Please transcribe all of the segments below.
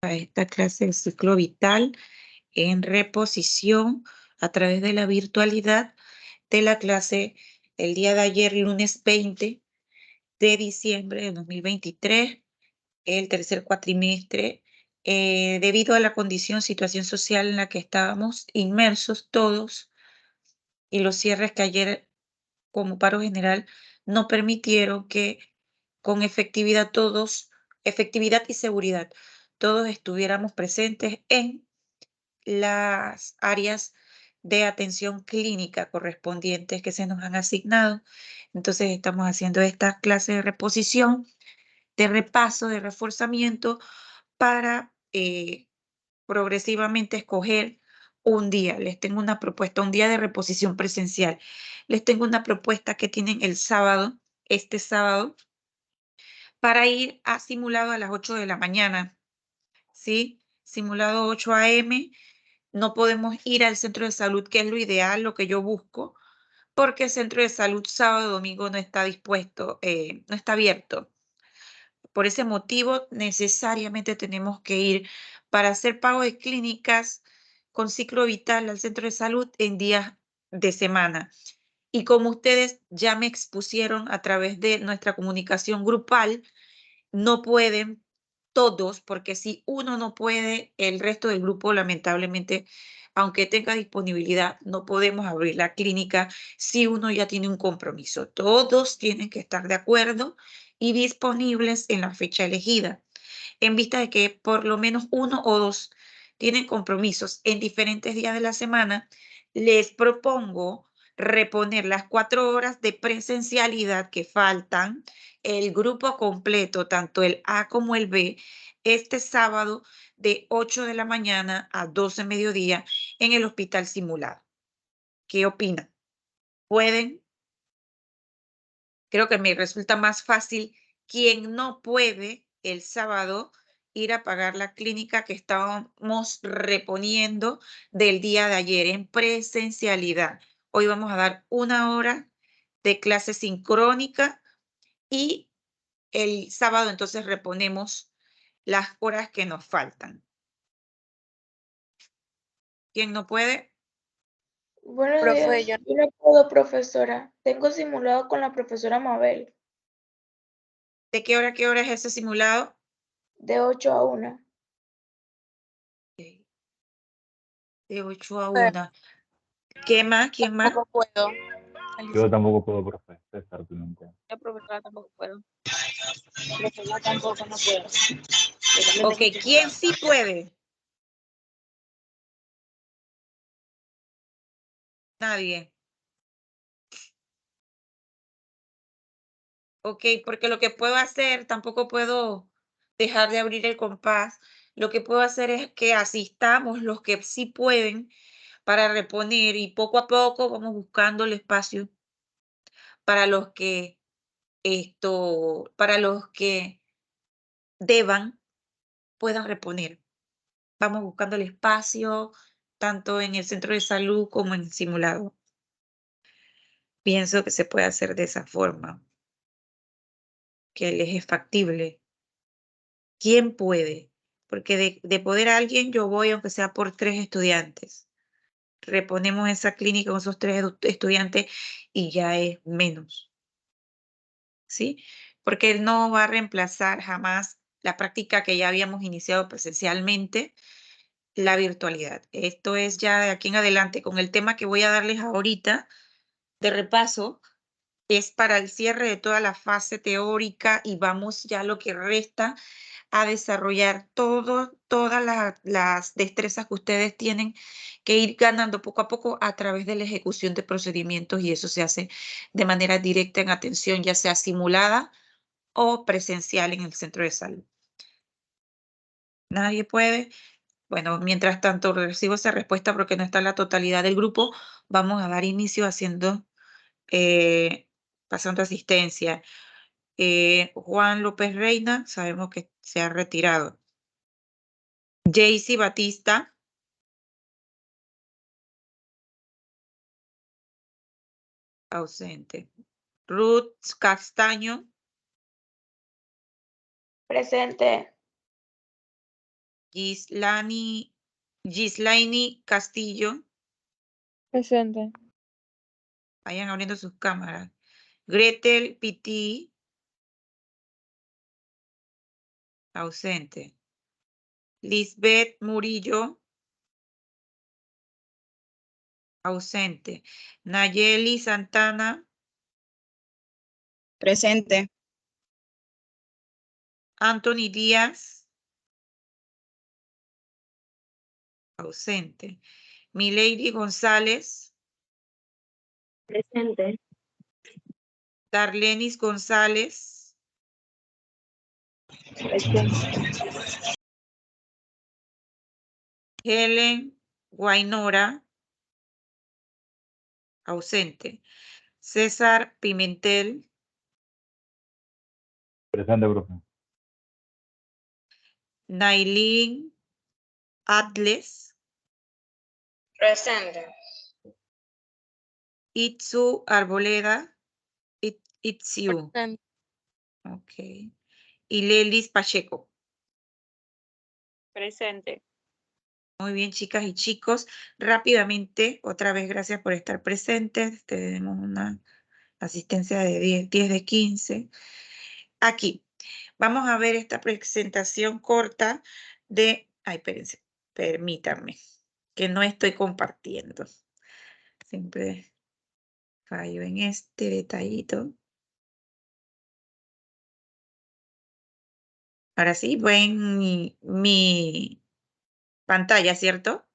a esta clase del ciclo vital en reposición a través de la virtualidad de la clase el día de ayer, lunes 20 de diciembre de 2023, el tercer cuatrimestre, debido a la situación social en la que estábamos inmersos todos y los cierres que ayer como paro general no permitieron que con efectividad y seguridad, todos estuviéramos presentes en las áreas de atención clínica correspondientes que se nos han asignado. Entonces estamos haciendo esta clase de reposición, de repaso, de reforzamiento para progresivamente escoger un día. Les tengo una propuesta, un día de reposición presencial. Les tengo una propuesta que tienen el sábado, este sábado, para ir a simulado a las 8 de la mañana, ¿sí? Simulado 8 a.m. No podemos ir al centro de salud, que es lo ideal, lo que yo busco, porque el centro de salud sábado y domingo no está dispuesto, no está abierto. Por ese motivo, necesariamente tenemos que ir para hacer pago de clínicas con ciclo vital al centro de salud en días de semana. Y como ustedes ya me expusieron a través de nuestra comunicación grupal, no pueden todos, porque si uno no puede, el resto del grupo lamentablemente, aunque tenga disponibilidad, no podemos abrir la clínica si uno ya tiene un compromiso. Todos tienen que estar de acuerdo y disponibles en la fecha elegida, en vista de que por lo menos uno o dos tienen compromisos en diferentes días de la semana. Les propongo reponer las 4 horas de presencialidad que faltan, el grupo completo, tanto el A como el B, este sábado de 8 de la mañana a 12 mediodía en el hospital simulado. ¿Qué opinan? ¿Pueden? Creo que me resulta más fácil quien no puede el sábado ir a pagar la clínica que estábamos reponiendo del día de ayer en presencialidad. Hoy vamos a dar 1 hora de clase sincrónica y el sábado entonces reponemos las horas que nos faltan. ¿Quién no puede? Buenos Profe, días. Yo no puedo, profesora. Tengo simulado con la profesora Mabel, ¿De qué hora a qué hora es ese simulado? de 8 a 1. De 8 a 1. ¿Qué más? ¿Quién más? tampoco puedo. Yo tampoco puedo, profe. César, tú no entiendes. Yo, profesora, tampoco puedo. Profe, yo tampoco no puedo. Yo también Ok, tengo que- ¿quién sí puede? Nadie. Ok, porque lo que puedo hacer, tampoco puedo dejar de abrir el compás. Lo que puedo hacer es que asistamos los que sí pueden para reponer y poco a poco vamos buscando el espacio para los que para los que deban, puedan reponer. Vamos buscando el espacio tanto en el centro de salud como en el simulado. Pienso que se puede hacer de esa forma, que les es factible. ¿Quién puede? Porque de poder a alguien yo voy aunque sea por 3 estudiantes. Reponemos esa clínica con esos 3 estudiantes y ya es menos, ¿sí? Porque él no va a reemplazar jamás la práctica que ya habíamos iniciado presencialmente, la virtualidad. Esto es ya de aquí en adelante con el tema que voy a darles ahorita de repaso. Es para el cierre de toda la fase teórica y vamos ya lo que resta a desarrollar todas las destrezas que ustedes tienen que ir ganando poco a poco a través de la ejecución de procedimientos y eso se hace de manera directa en atención, ya sea simulada o presencial en el centro de salud. ¿Nadie puede? Bueno, mientras tanto recibo esa respuesta porque no está la totalidad del grupo, vamos a dar inicio haciendo, pasando asistencia. Juan López Reina, sabemos que se ha retirado. Jaycee Batista. Ausente. Ruth Castaño. Presente. Gislaini Castillo. Presente. Vayan abriendo sus cámaras. Gretel Piti. Ausente. Lisbeth Murillo. Ausente. Nayeli Santana. Presente. Anthony Díaz. Ausente. Milady González. Presente. Darlenis González. Presente. Helen Guainora. Ausente. César Pimentel. Presente, profe. Nailin Atles. Presente. Itzu Arboleda. Itziu. Presente. Ok. Y Lelis Pacheco. Presente. Muy bien, chicas y chicos. Rápidamente, otra vez, gracias por estar presentes. Tenemos una asistencia de 10 de 15. Aquí, vamos a ver esta presentación corta de... Ay, espérense, permítanme, que no estoy compartiendo. Siempre fallo en este detallito. Ahora sí, ven mi pantalla, ¿cierto?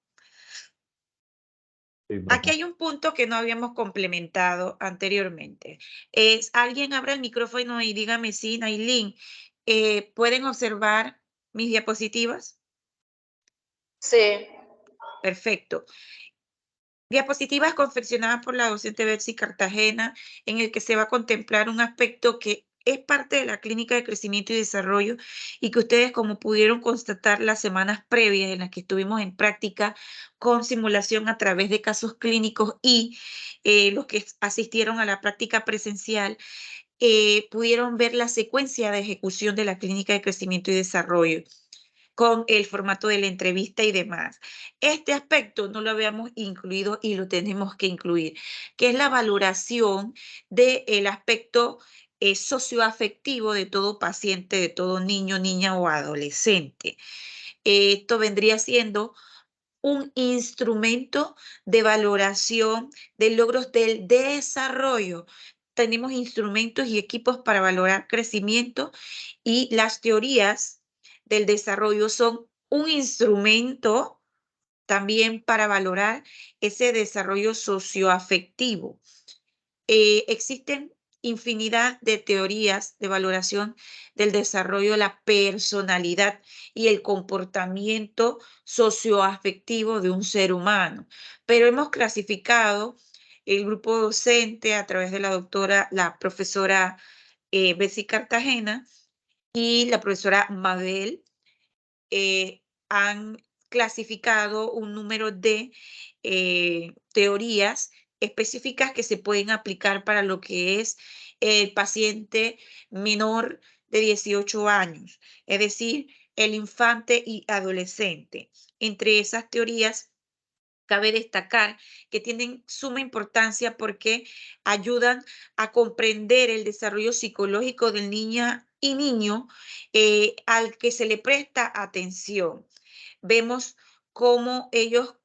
Sí, profe. Aquí hay un punto que no habíamos complementado anteriormente. Alguien abra el micrófono y dígame si, Nailin, ¿pueden observar mis diapositivas? Sí. Perfecto. Diapositivas confeccionadas por la docente Betsy Cartagena, en el que se va a contemplar un aspecto que es parte de la clínica de crecimiento y desarrollo y que ustedes, como pudieron constatar las semanas previas en las que estuvimos en práctica con simulación a través de casos clínicos y los que asistieron a la práctica presencial, pudieron ver la secuencia de ejecución de la clínica de crecimiento y desarrollo con el formato de la entrevista y demás. Este aspecto no lo habíamos incluido y lo tenemos que incluir, que es la valoración del aspecto socioafectivo de todo paciente, de todo niño, niña o adolescente. Esto vendría siendo un instrumento de valoración de logros del desarrollo. Tenemos instrumentos y equipos para valorar crecimiento y las teorías del desarrollo son un instrumento también para valorar ese desarrollo socioafectivo. Existen infinidad de teorías de valoración del desarrollo de la personalidad y el comportamiento socioafectivo de un ser humano, pero hemos clasificado el grupo docente a través de la profesora Betsy Cartagena y la profesora Mabel, han clasificado un número de teorías específicas que se pueden aplicar para lo que es el paciente menor de 18 años, es decir, el infante y adolescente. Entre esas teorías, cabe destacar que tienen suma importancia porque ayudan a comprender el desarrollo psicológico del niña y niño al que se le presta atención. Vemos cómo ellos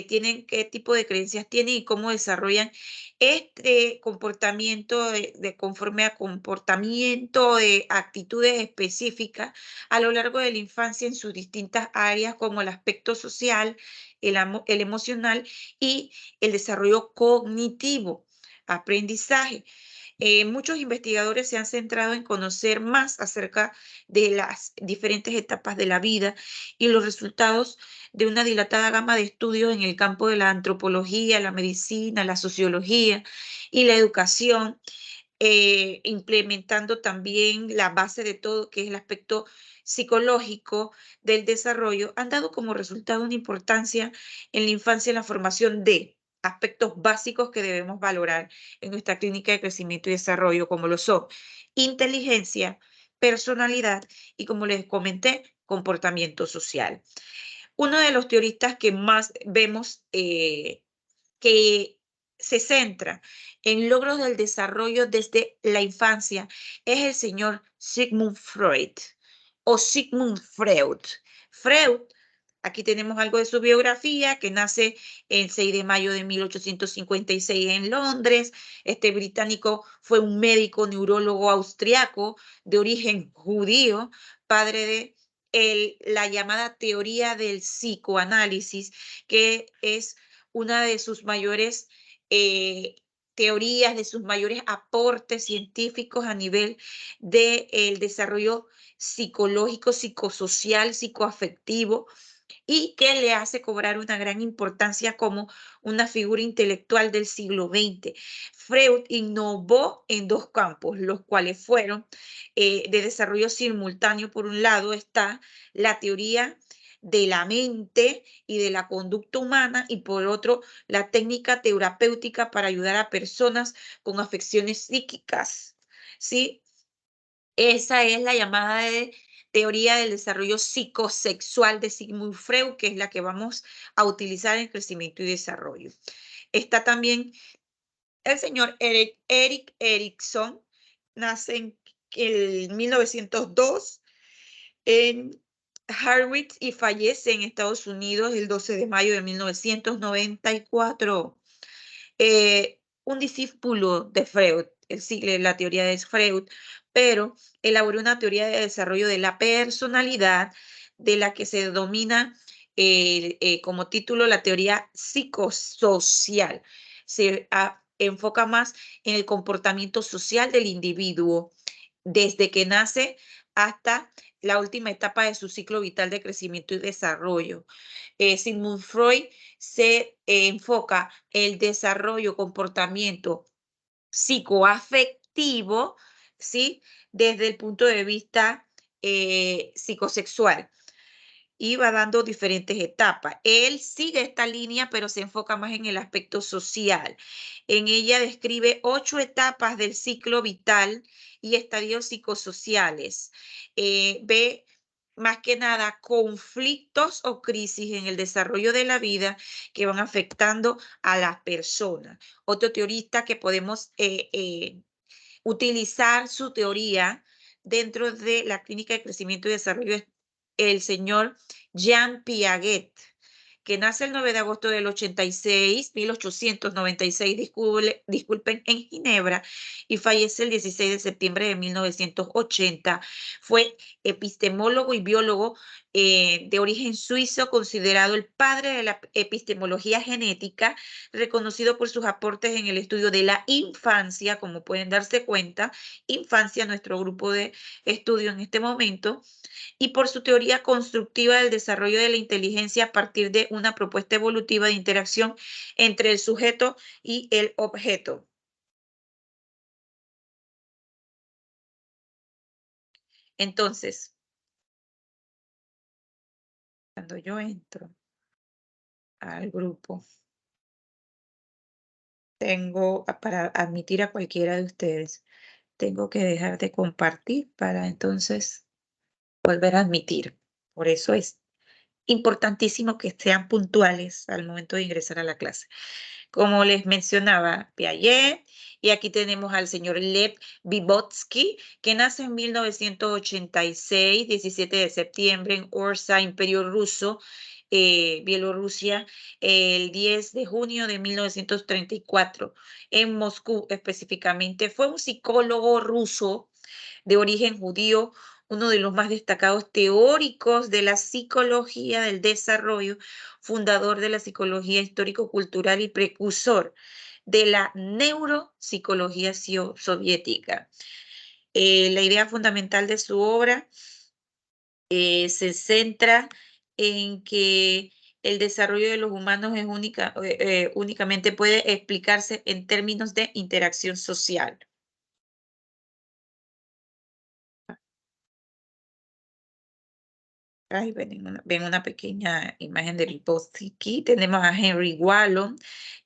tienen, qué tipo de creencias tienen y cómo desarrollan este comportamiento conforme a comportamiento de actitudes específicas a lo largo de la infancia en sus distintas áreas, como el aspecto social, el emocional y el desarrollo cognitivo, aprendizaje. Muchos investigadores se han centrado en conocer más acerca de las diferentes etapas de la vida y los resultados de una dilatada gama de estudios en el campo de la antropología, la medicina, la sociología y la educación, implementando también la base de todo, que es el aspecto psicológico del desarrollo, han dado como resultado una importancia en la infancia en la formación de aspectos básicos que debemos valorar en nuestra clínica de crecimiento y desarrollo, como lo son inteligencia, personalidad y, como les comenté, comportamiento social. Uno de los teoristas que más vemos que se centra en logros del desarrollo desde la infancia es el señor Sigmund Freud o Sigmund Freud. Freud, aquí tenemos algo de su biografía, que nace el 6 de mayo de 1856 en Londres. Este británico fue un médico neurólogo austriaco de origen judío, padre de la llamada teoría del psicoanálisis, que es una de sus mayores teorías, de sus mayores aportes científicos a nivel del desarrollo psicológico, psicosocial, psicoafectivo, y que le hace cobrar una gran importancia como una figura intelectual del siglo XX. Freud innovó en dos campos, los cuales fueron de desarrollo simultáneo. Por un lado está la teoría de la mente y de la conducta humana, y por otro, la técnica terapéutica para ayudar a personas con afecciones psíquicas, ¿sí? Esa es la llamada de teoría del desarrollo psicosexual de Sigmund Freud, que es la que vamos a utilizar en crecimiento y desarrollo. Está también el señor Erik Erikson, nace en el 1902 en Harwich y fallece en Estados Unidos el 12 de mayo de 1994. Un discípulo de Freud, él sigue la teoría de Freud, pero elaboró una teoría de desarrollo de la personalidad, de la que se denomina como título la teoría psicosocial. Se enfoca más en el comportamiento social del individuo desde que nace hasta la última etapa de su ciclo vital de crecimiento y desarrollo. Sigmund Freud se enfoca el desarrollo, comportamiento psicoafectivo, ¿sí? Desde el punto de vista psicosexual, y va dando diferentes etapas. Él sigue esta línea, pero se enfoca más en el aspecto social. En ella describe 8 etapas del ciclo vital y estadios psicosociales. Ve más que nada conflictos o crisis en el desarrollo de la vida que van afectando a las personas. Otro teorista que podemos utilizar su teoría dentro de la clínica de crecimiento y desarrollo es el señor Jean Piaget, que nace el 9 de agosto del 1896, disculpen, en Ginebra, y fallece el 16 de septiembre de 1980. Fue epistemólogo y biólogo de origen suizo, considerado el padre de la epistemología genética, reconocido por sus aportes en el estudio de la infancia, como pueden darse cuenta, infancia, nuestro grupo de estudio en este momento, y por su teoría constructiva del desarrollo de la inteligencia a partir de una propuesta evolutiva de interacción entre el sujeto y el objeto. Entonces, cuando yo entro al grupo, tengo, para admitir a cualquiera de ustedes, tengo que dejar de compartir para entonces volver a admitir. Por eso es importantísimo que sean puntuales al momento de ingresar a la clase. Como les mencionaba, Piaget, y aquí tenemos al señor Lev Vygotsky, que nace en 1986, 17 de septiembre, en Orsa, Imperio Ruso, Bielorrusia, el 10 de junio de 1934, en Moscú específicamente. Fue un psicólogo ruso de origen judío, uno de los más destacados teóricos de la psicología del desarrollo, fundador de la psicología histórico-cultural y precursor de la neuropsicología soviética. La idea fundamental de su obra se centra en que el desarrollo de los humanos es únicamente puede explicarse en términos de interacción social. Ahí ven una pequeña imagen de Vygotsky. Tenemos a Henry Wallon,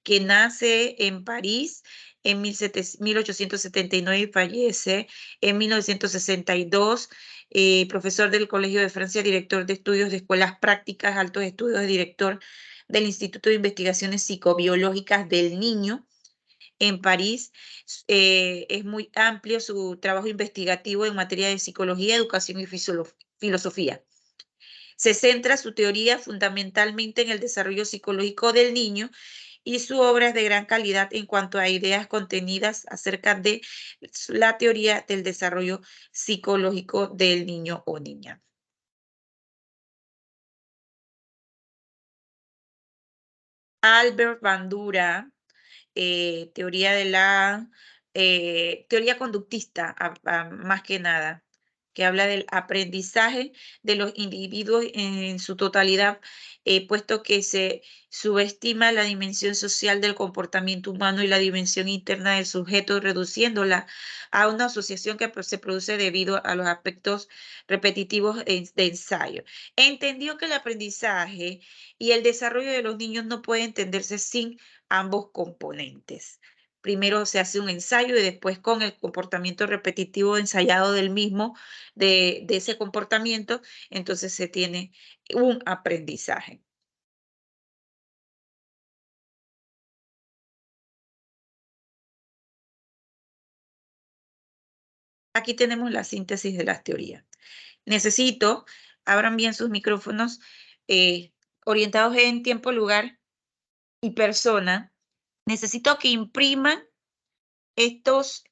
que nace en París en 1879 y fallece en 1962. Profesor del Colegio de Francia, director de estudios de escuelas prácticas, altos estudios, director del Instituto de Investigaciones Psicobiológicas del Niño en París. Es muy amplio su trabajo investigativo en materia de psicología, educación y filosofía. Se centra su teoría fundamentalmente en el desarrollo psicológico del niño y su obra es de gran calidad en cuanto a ideas contenidas acerca de la teoría del desarrollo psicológico del niño o niña. Albert Bandura, teoría de la teoría conductista, más que nada, que habla del aprendizaje de los individuos en su totalidad, puesto que se subestima la dimensión social del comportamiento humano y la dimensión interna del sujeto, reduciéndola a una asociación que se produce debido a los aspectos repetitivos de ensayo. Entendió que el aprendizaje y el desarrollo de los niños no puede entenderse sin ambos componentes. Primero se hace un ensayo y después con el comportamiento repetitivo ensayado del mismo, de ese comportamiento, entonces se tiene un aprendizaje. Aquí tenemos la síntesis de las teorías. Necesito, abran bien sus micrófonos, orientados en tiempo, lugar y persona. Necesito que impriman estos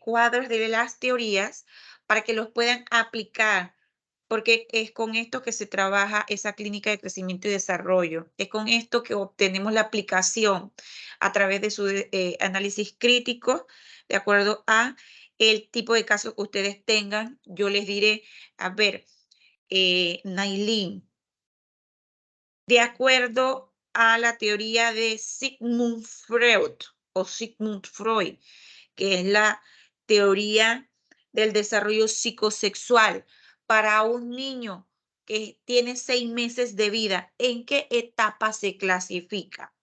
cuadros de las teorías para que los puedan aplicar, porque es con esto que se trabaja esa clínica de crecimiento y desarrollo. Es con esto que obtenemos la aplicación a través de su análisis crítico, de acuerdo a el tipo de caso que ustedes tengan. Yo les diré, a ver, Nailin, de acuerdo a la teoría de Sigmund Freud o Sigmund Freud, que es la teoría del desarrollo psicosexual para un niño que tiene 6 meses de vida, ¿en qué etapa se clasifica?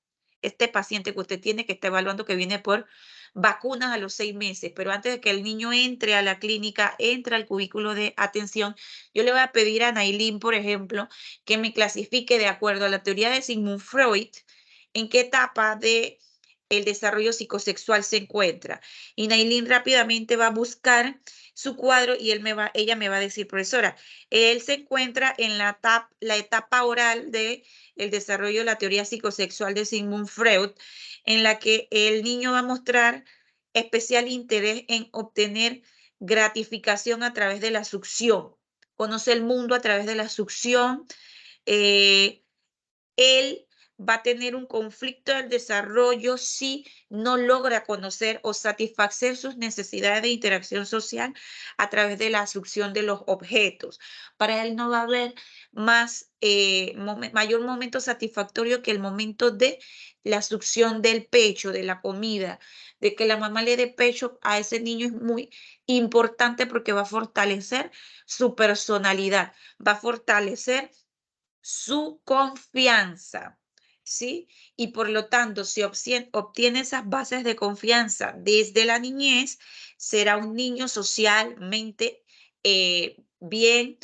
Este paciente que usted tiene que está evaluando, que viene por vacunas a los 6 meses, pero antes de que el niño entre a la clínica, entre al cubículo de atención, yo le voy a pedir a Nailin, por ejemplo, que me clasifique de acuerdo a la teoría de Sigmund Freud, en qué etapa de el desarrollo psicosexual se encuentra. Y Nailin rápidamente va a buscar su cuadro y ella me va a decir, profesora, él se encuentra en la etapa oral de el desarrollo de la teoría psicosexual de Sigmund Freud, en la que el niño va a mostrar especial interés en obtener gratificación a través de la succión. Conoce el mundo a través de la succión. Él va a tener un conflicto del desarrollo si no logra conocer o satisfacer sus necesidades de interacción social a través de la succión de los objetos. Para él no va a haber mayor momento satisfactorio que el momento de la succión del pecho, de la comida, de que la mamá le dé pecho a ese niño es muy importante porque va a fortalecer su personalidad, va a fortalecer su confianza, ¿sí? Y por lo tanto, si obtiene esas bases de confianza desde la niñez, será un niño socialmente bien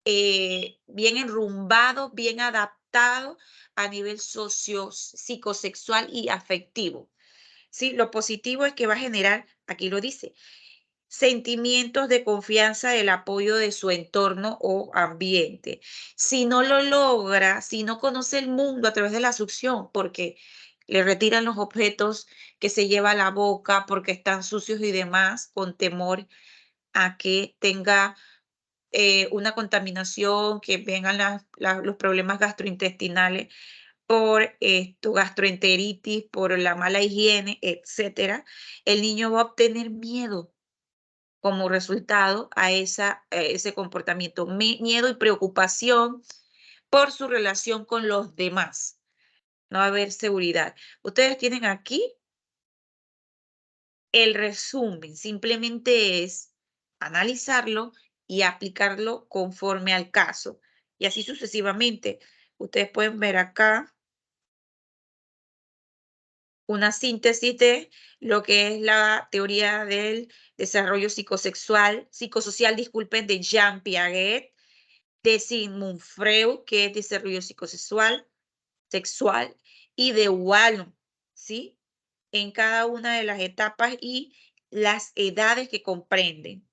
enrumbado, bien adaptado a nivel psicosexual y afectivo. ¿Sí? Lo positivo es que va a generar, aquí lo dice, sentimientos de confianza del apoyo de su entorno o ambiente. Si no lo logra, si no conoce el mundo a través de la succión, porque le retiran los objetos que se lleva a la boca porque están sucios y demás, con temor a que tenga una contaminación, que vengan los problemas gastrointestinales por gastroenteritis, por la mala higiene, etcétera, el niño va a obtener miedo como resultado a ese comportamiento, miedo y preocupación por su relación con los demás. No va a haber seguridad. Ustedes tienen aquí el resumen, simplemente es analizarlo y aplicarlo conforme al caso. Y así sucesivamente. Ustedes pueden ver acá una síntesis de lo que es la teoría del desarrollo psicosocial, disculpen, de Jean Piaget, de Sigmund Freud, que es desarrollo sexual, y de Wallon, ¿sí? En cada una de las etapas y las edades que comprenden.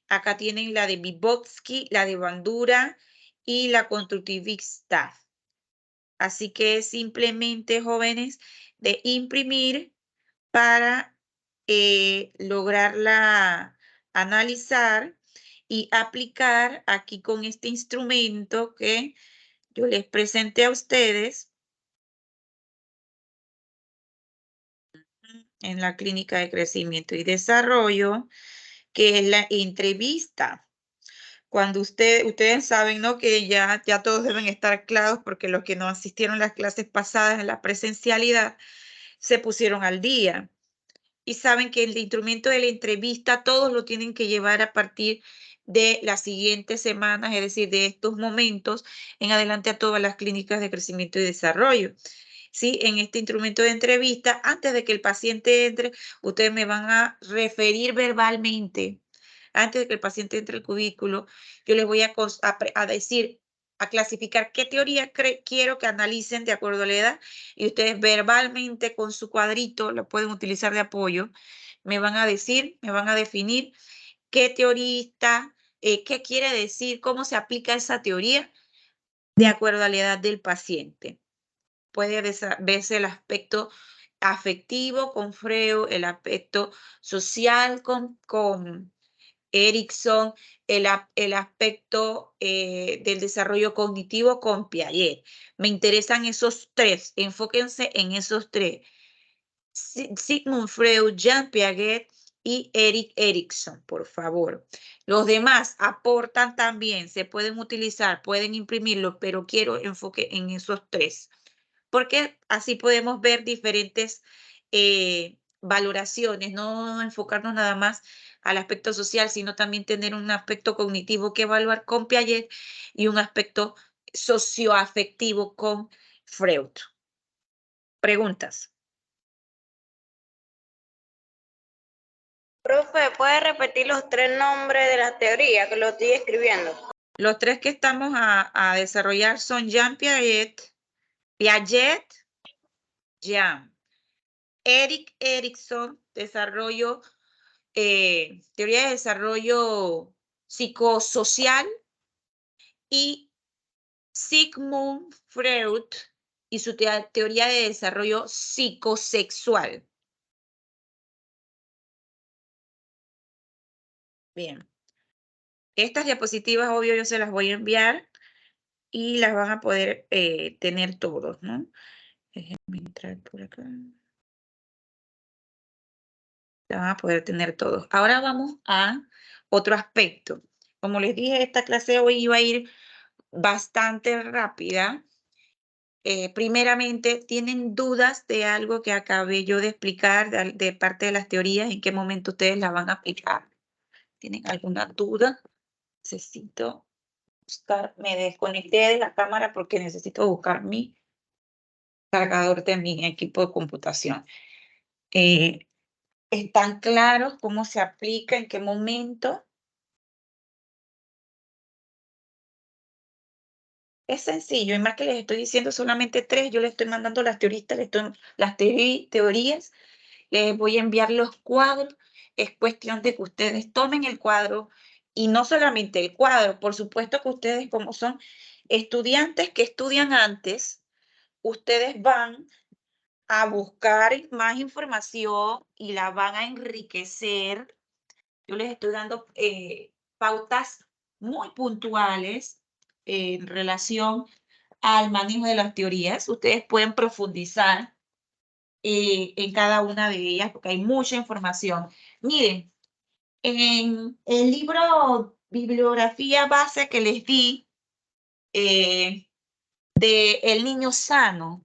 Acá tienen la de Vygotsky, la de Bandura y la constructivista. Así que simplemente, jóvenes, de imprimir para lograrla analizar y aplicar aquí con este instrumento que yo les presenté a ustedes en la clínica de crecimiento y desarrollo, que es la entrevista. Cuando ustedes saben, ¿no? Que ya todos deben estar claros porque los que no asistieron a las clases pasadas en la presencialidad se pusieron al día. Y saben que el instrumento de la entrevista todos lo tienen que llevar a partir de las siguientes semanas, es decir, de estos momentos en adelante a todas las clínicas de crecimiento y desarrollo. ¿Sí? En este instrumento de entrevista, antes de que el paciente entre, ustedes me van a referir verbalmente. Antes de que el paciente entre al cubículo, yo les voy a decir, a clasificar qué teoría quiero que analicen de acuerdo a la edad, y ustedes verbalmente con su cuadrito, lo pueden utilizar de apoyo, me van a decir, me van a definir qué teorista, qué quiere decir, cómo se aplica esa teoría de acuerdo a la edad del paciente. Puede verse el aspecto afectivo con Freud, el aspecto social con Erikson, el aspecto del desarrollo cognitivo con Piaget. Me interesan esos tres, enfóquense en esos tres. Sigmund Freud, Jean Piaget y Erik Erikson, por favor. Los demás aportan también, se pueden utilizar, pueden imprimirlo, pero quiero enfoque en esos tres, porque así podemos ver diferentes valoraciones, no enfocarnos nada más al aspecto social, sino también tener un aspecto cognitivo que evaluar con Piaget y un aspecto socioafectivo con Freud. Preguntas. Profe, ¿puede repetir los tres nombres de la teoría que lo estoy escribiendo? Los tres que estamos a desarrollar son Jean Piaget, Jean. Erik Erikson, teoría de desarrollo psicosocial, y Sigmund Freud y su teoría de desarrollo psicosexual. Bien. Estas diapositivas, obvio, yo se las voy a enviar y las van a poder tener todos, ¿no? Déjenme entrar por acá. La van a poder tener todos. Ahora vamos a otro aspecto. Como les dije, esta clase hoy iba a ir bastante rápida. Primeramente, ¿tienen dudas de algo que acabé yo de explicar de parte de las teorías? ¿En qué momento ustedes las van a aplicar? ¿Tienen alguna duda? Necesito buscar, me desconecté de la cámara porque necesito buscar mi cargador de mi equipo de computación. ¿Están claros cómo se aplica, en qué momento? Es sencillo, y más que les estoy diciendo solamente tres, yo les estoy mandando las teorías, les voy a enviar los cuadros, es cuestión de que ustedes tomen el cuadro, y no solamente el cuadro, por supuesto que ustedes, como son estudiantes que estudian antes, ustedes van a buscar más información y la van a enriquecer. Yo les estoy dando pautas muy puntuales en relación al manejo de las teorías. Ustedes pueden profundizar en cada una de ellas porque hay mucha información. Miren, en el libro bibliografía base que les di de El Niño Sano,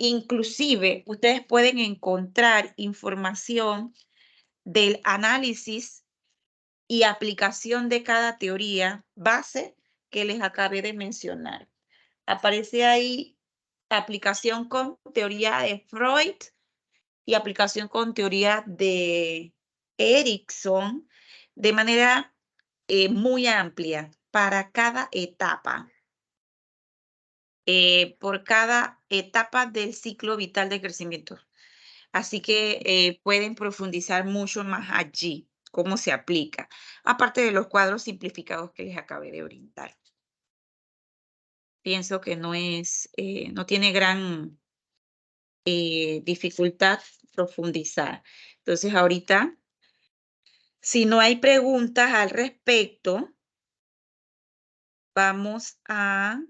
inclusive ustedes pueden encontrar información del análisis y aplicación de cada teoría base que les acabé de mencionar. Aparece ahí aplicación con teoría de Freud, y aplicación con teoría de Erickson de manera muy amplia para cada etapa. Por cada etapa del ciclo vital de crecimiento. Así que pueden profundizar mucho más allí, cómo se aplica, aparte de los cuadros simplificados que les acabé de brindar. Pienso que no tiene gran dificultad profundizar. Entonces, ahorita, si no hay preguntas al respecto, vamos a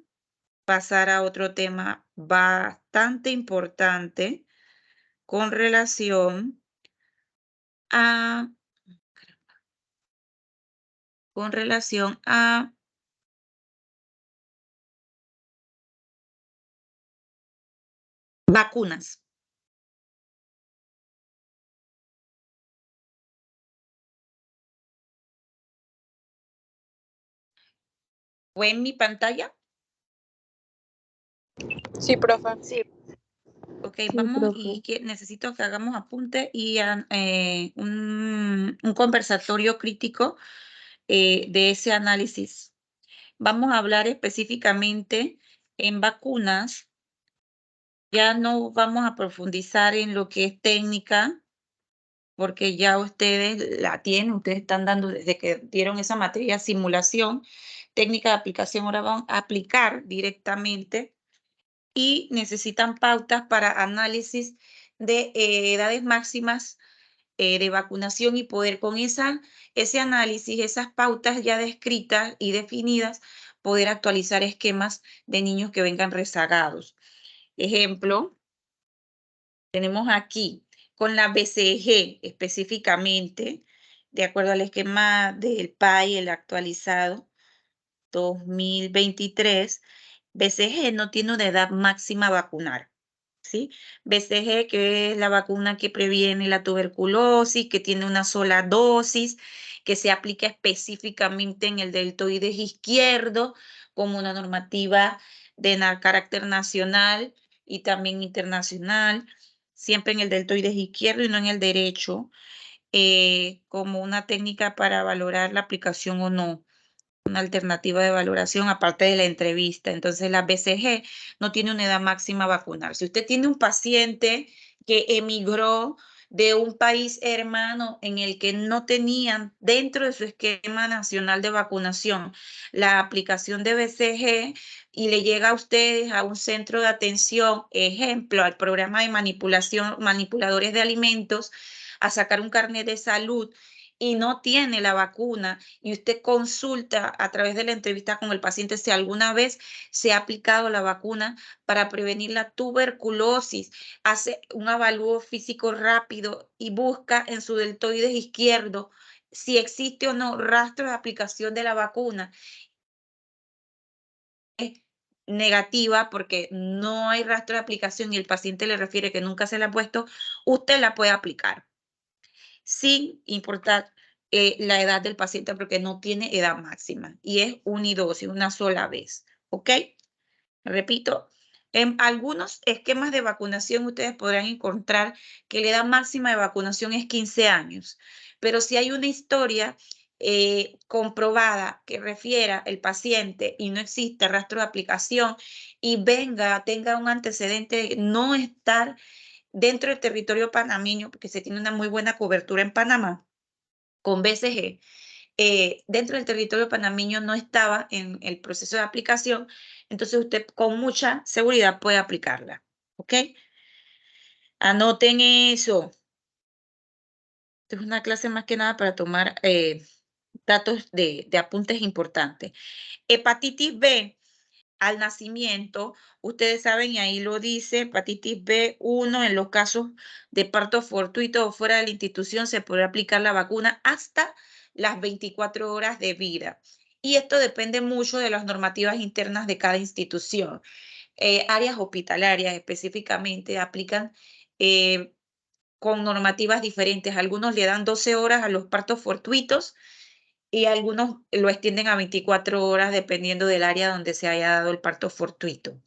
pasar a otro tema bastante importante con relación a vacunas. ¿Fue en mi pantalla? Sí, profe. Sí. Ok, Sí, vamos profe. y necesito que hagamos apunte y un conversatorio crítico de ese análisis. Vamos a hablar específicamente en vacunas. Ya no vamos a profundizar en lo que es técnica, porque ya ustedes la tienen, ustedes están dando desde que dieron esa materia simulación, técnica de aplicación, ahora van a aplicar directamente y necesitan pautas para análisis de edades máximas de vacunación y poder con ese análisis, esas pautas ya descritas y definidas, poder actualizar esquemas de niños que vengan rezagados. Ejemplo, tenemos aquí con la BCG específicamente, de acuerdo al esquema del PAI, el actualizado 2023, BCG no tiene una edad máxima a vacunar, ¿sí? BCG, que es la vacuna que previene la tuberculosis, que tiene una sola dosis, que se aplica específicamente en el deltoides izquierdo, como una normativa de carácter nacional y también internacional, siempre en el deltoides izquierdo y no en el derecho, como una técnica para valorar la aplicación o no, una alternativa de valoración aparte de la entrevista. Entonces, la BCG no tiene una edad máxima a vacunar. Si usted tiene un paciente que emigró de un país hermano en el que no tenían dentro de su esquema nacional de vacunación la aplicación de BCG y le llega a ustedes a un centro de atención, ejemplo, al programa de manipuladores de alimentos, a sacar un carnet de salud y no tiene la vacuna y usted consulta a través de la entrevista con el paciente si alguna vez se ha aplicado la vacuna para prevenir la tuberculosis, hace un avalúo físico rápido y busca en su deltoides izquierdo si existe o no rastro de aplicación de la vacuna. Es negativa porque no hay rastro de aplicación y el paciente le refiere que nunca se la ha puesto, usted la puede aplicar sin importar la edad del paciente porque no tiene edad máxima y es unidosis, una sola vez, ¿ok? Repito, en algunos esquemas de vacunación ustedes podrán encontrar que la edad máxima de vacunación es 15 años, pero si hay una historia comprobada que refiera el paciente y no existe rastro de aplicación y tenga un antecedente de no estar dentro del territorio panameño, porque se tiene una muy buena cobertura en Panamá con BCG, dentro del territorio panameño no estaba en el proceso de aplicación, entonces usted con mucha seguridad puede aplicarla, ¿ok? Anoten eso. Esta es una clase más que nada para tomar datos de apuntes importantes. Hepatitis B. Al nacimiento, ustedes saben, y ahí lo dice, hepatitis B1, en los casos de parto fortuito o fuera de la institución, se podrá aplicar la vacuna hasta las 24 horas de vida. Y esto depende mucho de las normativas internas de cada institución. Áreas hospitalarias específicamente aplican con normativas diferentes. Algunos le dan 12 horas a los partos fortuitos, y algunos lo extienden a 24 horas dependiendo del área donde se haya dado el parto fortuito.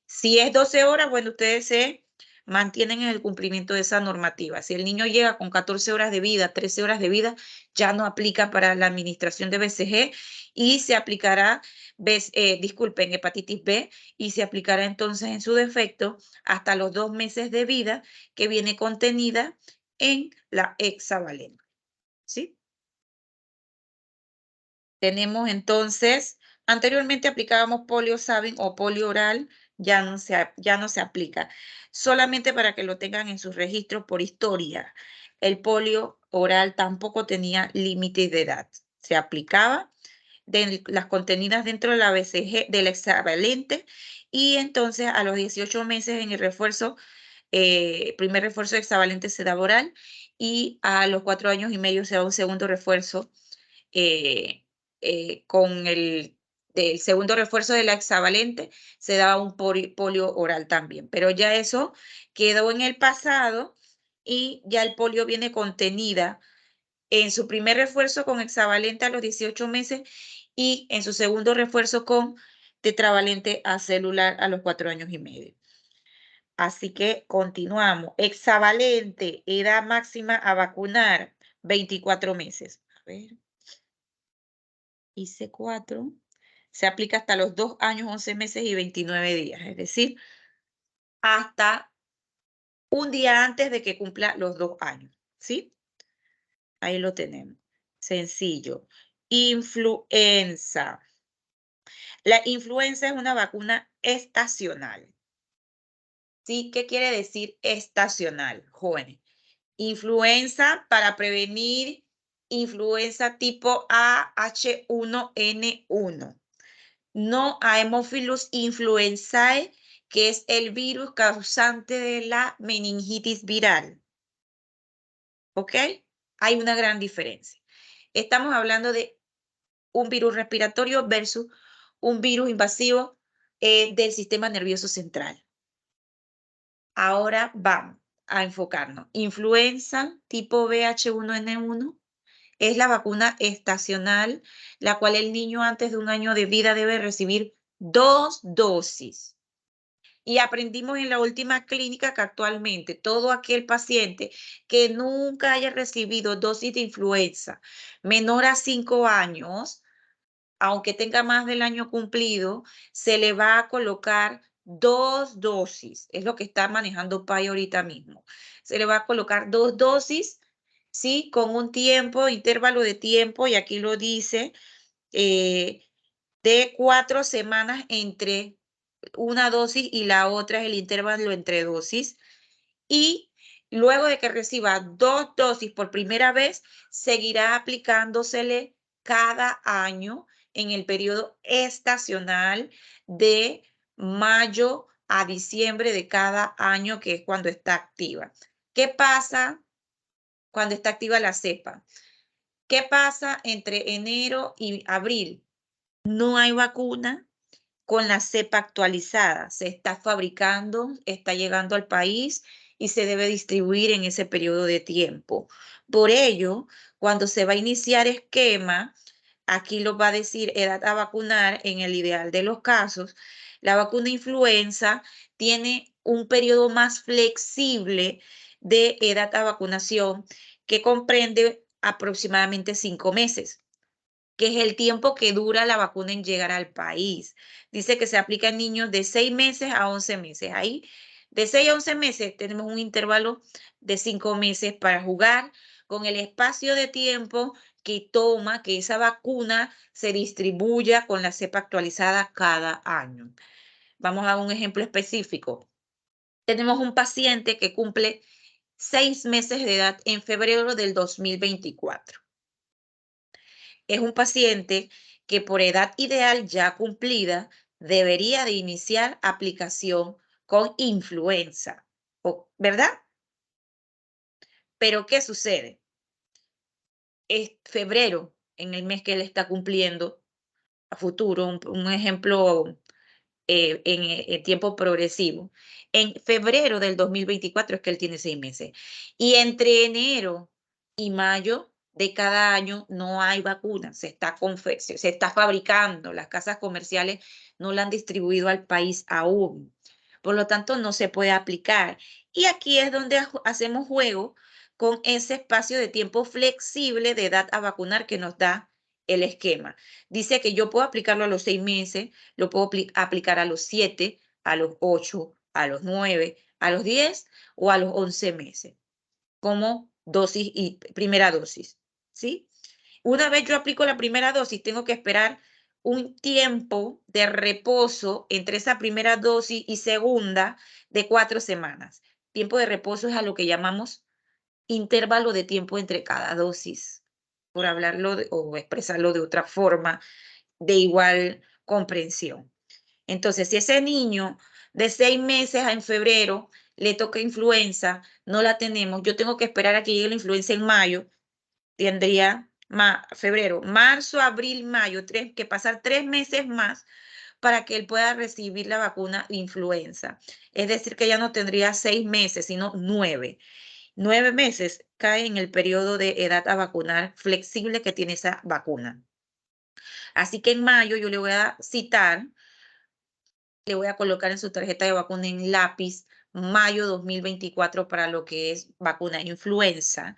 Si es 12 horas, bueno, ustedes se mantienen el cumplimiento de esa normativa. Si el niño llega con 14 horas de vida, 13 horas de vida, ya no aplica para la administración de BCG y se aplicará, disculpen, hepatitis B, y se aplicará entonces en su defecto hasta los 2 meses de vida que viene contenida en la hexavalente. ¿Sí? Tenemos entonces, anteriormente aplicábamos polio Sabin o polio oral, ya no se aplica. Solamente para que lo tengan en sus registros por historia. El polio oral tampoco tenía límite de edad. Se aplicaba de las contenidas dentro de la BCG, del hexavalente, y entonces a los 18 meses en el refuerzo, primer refuerzo hexavalente se da oral, y a los 4 años y medio se da un segundo refuerzo con el segundo refuerzo de la hexavalente, se daba un polio oral también. Pero ya eso quedó en el pasado y ya el polio viene contenida en su primer refuerzo con hexavalente a los 18 meses y en su segundo refuerzo con tetravalente acelular a los 4 años y medio. Así que continuamos. Hexavalente, edad máxima a vacunar, 24 meses. A ver. Hice 4. Se aplica hasta los 2 años, 11 meses y 29 días. Es decir, hasta un día antes de que cumpla los 2 años. ¿Sí? Ahí lo tenemos. Sencillo. Influenza. La influenza es una vacuna estacional. ¿Sí? ¿Qué quiere decir estacional, jóvenes? Influenza para prevenir influenza tipo A H1N1. No a Haemophilus influenzae, que es el virus causante de la meningitis viral. ¿Ok? Hay una gran diferencia. Estamos hablando de un virus respiratorio versus un virus invasivo del sistema nervioso central. Ahora vamos a enfocarnos. Influenza tipo BH1N1 es la vacuna estacional, la cual el niño antes de 1 año de vida debe recibir 2 dosis. Y aprendimos en la última clínica que actualmente todo aquel paciente que nunca haya recibido dosis de influenza menor a 5 años, aunque tenga más del año cumplido, se le va a colocar 2 dosis. Es lo que está manejando PAI ahorita mismo. Se le va a colocar 2 dosis, ¿sí? Con un tiempo, intervalo de tiempo, y aquí lo dice, de 4 semanas entre una dosis y la otra, es el intervalo entre dosis. Y luego de que reciba 2 dosis por primera vez, seguirá aplicándosele cada año en el periodo estacional de mayo a diciembre de cada año, que es cuando está activa. ¿Qué pasa cuando está activa la cepa? ¿Qué pasa entre enero y abril? No hay vacuna con la cepa actualizada. Se está fabricando, está llegando al país y se debe distribuir en ese periodo de tiempo. Por ello, cuando se va a iniciar esquema, aquí lo va a decir edad a vacunar en el ideal de los casos. La vacuna influenza tiene un periodo más flexible de edad a vacunación que comprende aproximadamente 5 meses, que es el tiempo que dura la vacuna en llegar al país. Dice que se aplica en niños de 6 meses a 11 meses. Ahí, de 6 a 11 meses, tenemos un intervalo de 5 meses para jugar con el espacio de tiempo que toma que esa vacuna se distribuya con la cepa actualizada cada año. Vamos a un ejemplo específico. Tenemos un paciente que cumple 6 meses de edad en febrero del 2024. Es un paciente que por edad ideal ya cumplida debería de iniciar aplicación con influenza, ¿verdad? Pero ¿qué sucede? Es febrero, en el mes que él está cumpliendo a futuro, un ejemplo en tiempo progresivo. En febrero del 2024 es que él tiene 6 meses. Y entre enero y mayo de cada año no hay vacuna, se está fabricando, las casas comerciales no la han distribuido al país aún. Por lo tanto, no se puede aplicar. Y aquí es donde hacemos juego con ese espacio de tiempo flexible de edad a vacunar que nos da el esquema. Dice que yo puedo aplicarlo a los 6 meses, lo puedo aplicar a los 7, a los 8, a los 9, a los 10 o a los 11 meses como dosis y primera dosis, ¿sí? Una vez yo aplico la primera dosis, tengo que esperar un tiempo de reposo entre esa primera dosis y segunda de 4 semanas. Tiempo de reposo es a lo que llamamos intervalo de tiempo entre cada dosis, por hablarlo o expresarlo de otra forma de igual comprensión. Entonces, si ese niño de 6 meses en febrero le toca influenza, no la tenemos, yo tengo que esperar a que llegue la influenza en mayo, tendría febrero, marzo, abril, mayo, que pasar 3 meses más para que él pueda recibir la vacuna de influenza. Es decir, que ya no tendría 6 meses, sino 9. 9 meses cae en el periodo de edad a vacunar flexible que tiene esa vacuna. Así que en mayo yo le voy a citar, le voy a colocar en su tarjeta de vacuna en lápiz mayo 2024 para lo que es vacuna influenza.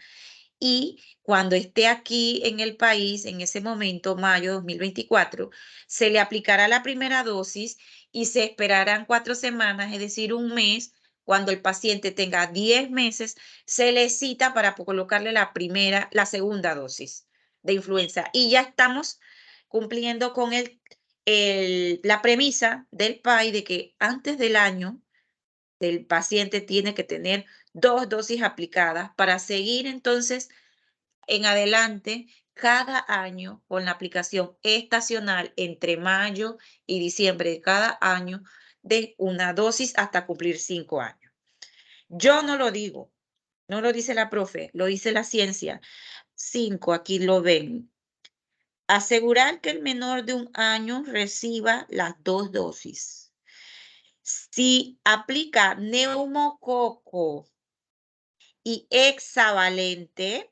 Y cuando esté aquí en el país, en ese momento, mayo 2024, se le aplicará la primera dosis y se esperarán 4 semanas, es decir, un mes. Cuando el paciente tenga 10 meses, se le cita para colocarle la segunda dosis de influenza. Y ya estamos cumpliendo con la premisa del PAI de que antes del año del paciente tiene que tener 2 dosis aplicadas para seguir entonces en adelante cada año con la aplicación estacional entre mayo y diciembre de cada año de una dosis hasta cumplir 5 años. Yo no lo digo, no lo dice la profe, lo dice la ciencia. 5, aquí lo ven. Asegurar que el menor de 1 año reciba las 2 dosis. Si aplica neumococo y hexavalente,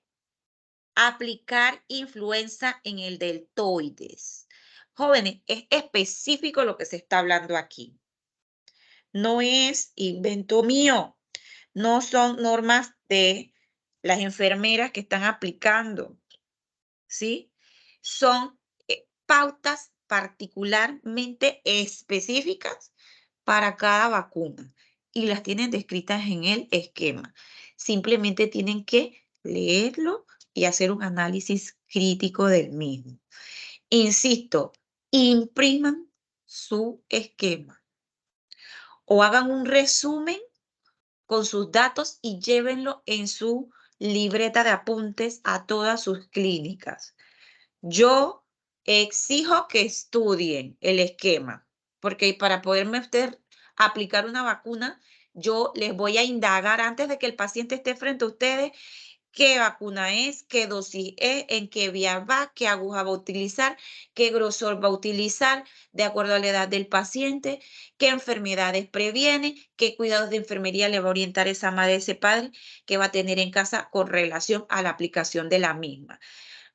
aplicar influenza en el deltoides. Jóvenes, es específico lo que se está hablando aquí. No es invento mío. No son normas de las enfermeras que están aplicando, ¿sí? Son pautas particularmente específicas para cada vacuna y las tienen descritas en el esquema. Simplemente tienen que leerlo y hacer un análisis crítico del mismo. Insisto, impriman su esquema o hagan un resumen con sus datos y llévenlo en su libreta de apuntes a todas sus clínicas. Yo exijo que estudien el esquema, porque para poderme aplicar una vacuna, yo les voy a indagar antes de que el paciente esté frente a ustedes qué vacuna es, qué dosis es, en qué vía va, qué aguja va a utilizar, qué grosor va a utilizar, de acuerdo a la edad del paciente, qué enfermedades previene, qué cuidados de enfermería le va a orientar esa madre, ese padre que va a tener en casa con relación a la aplicación de la misma,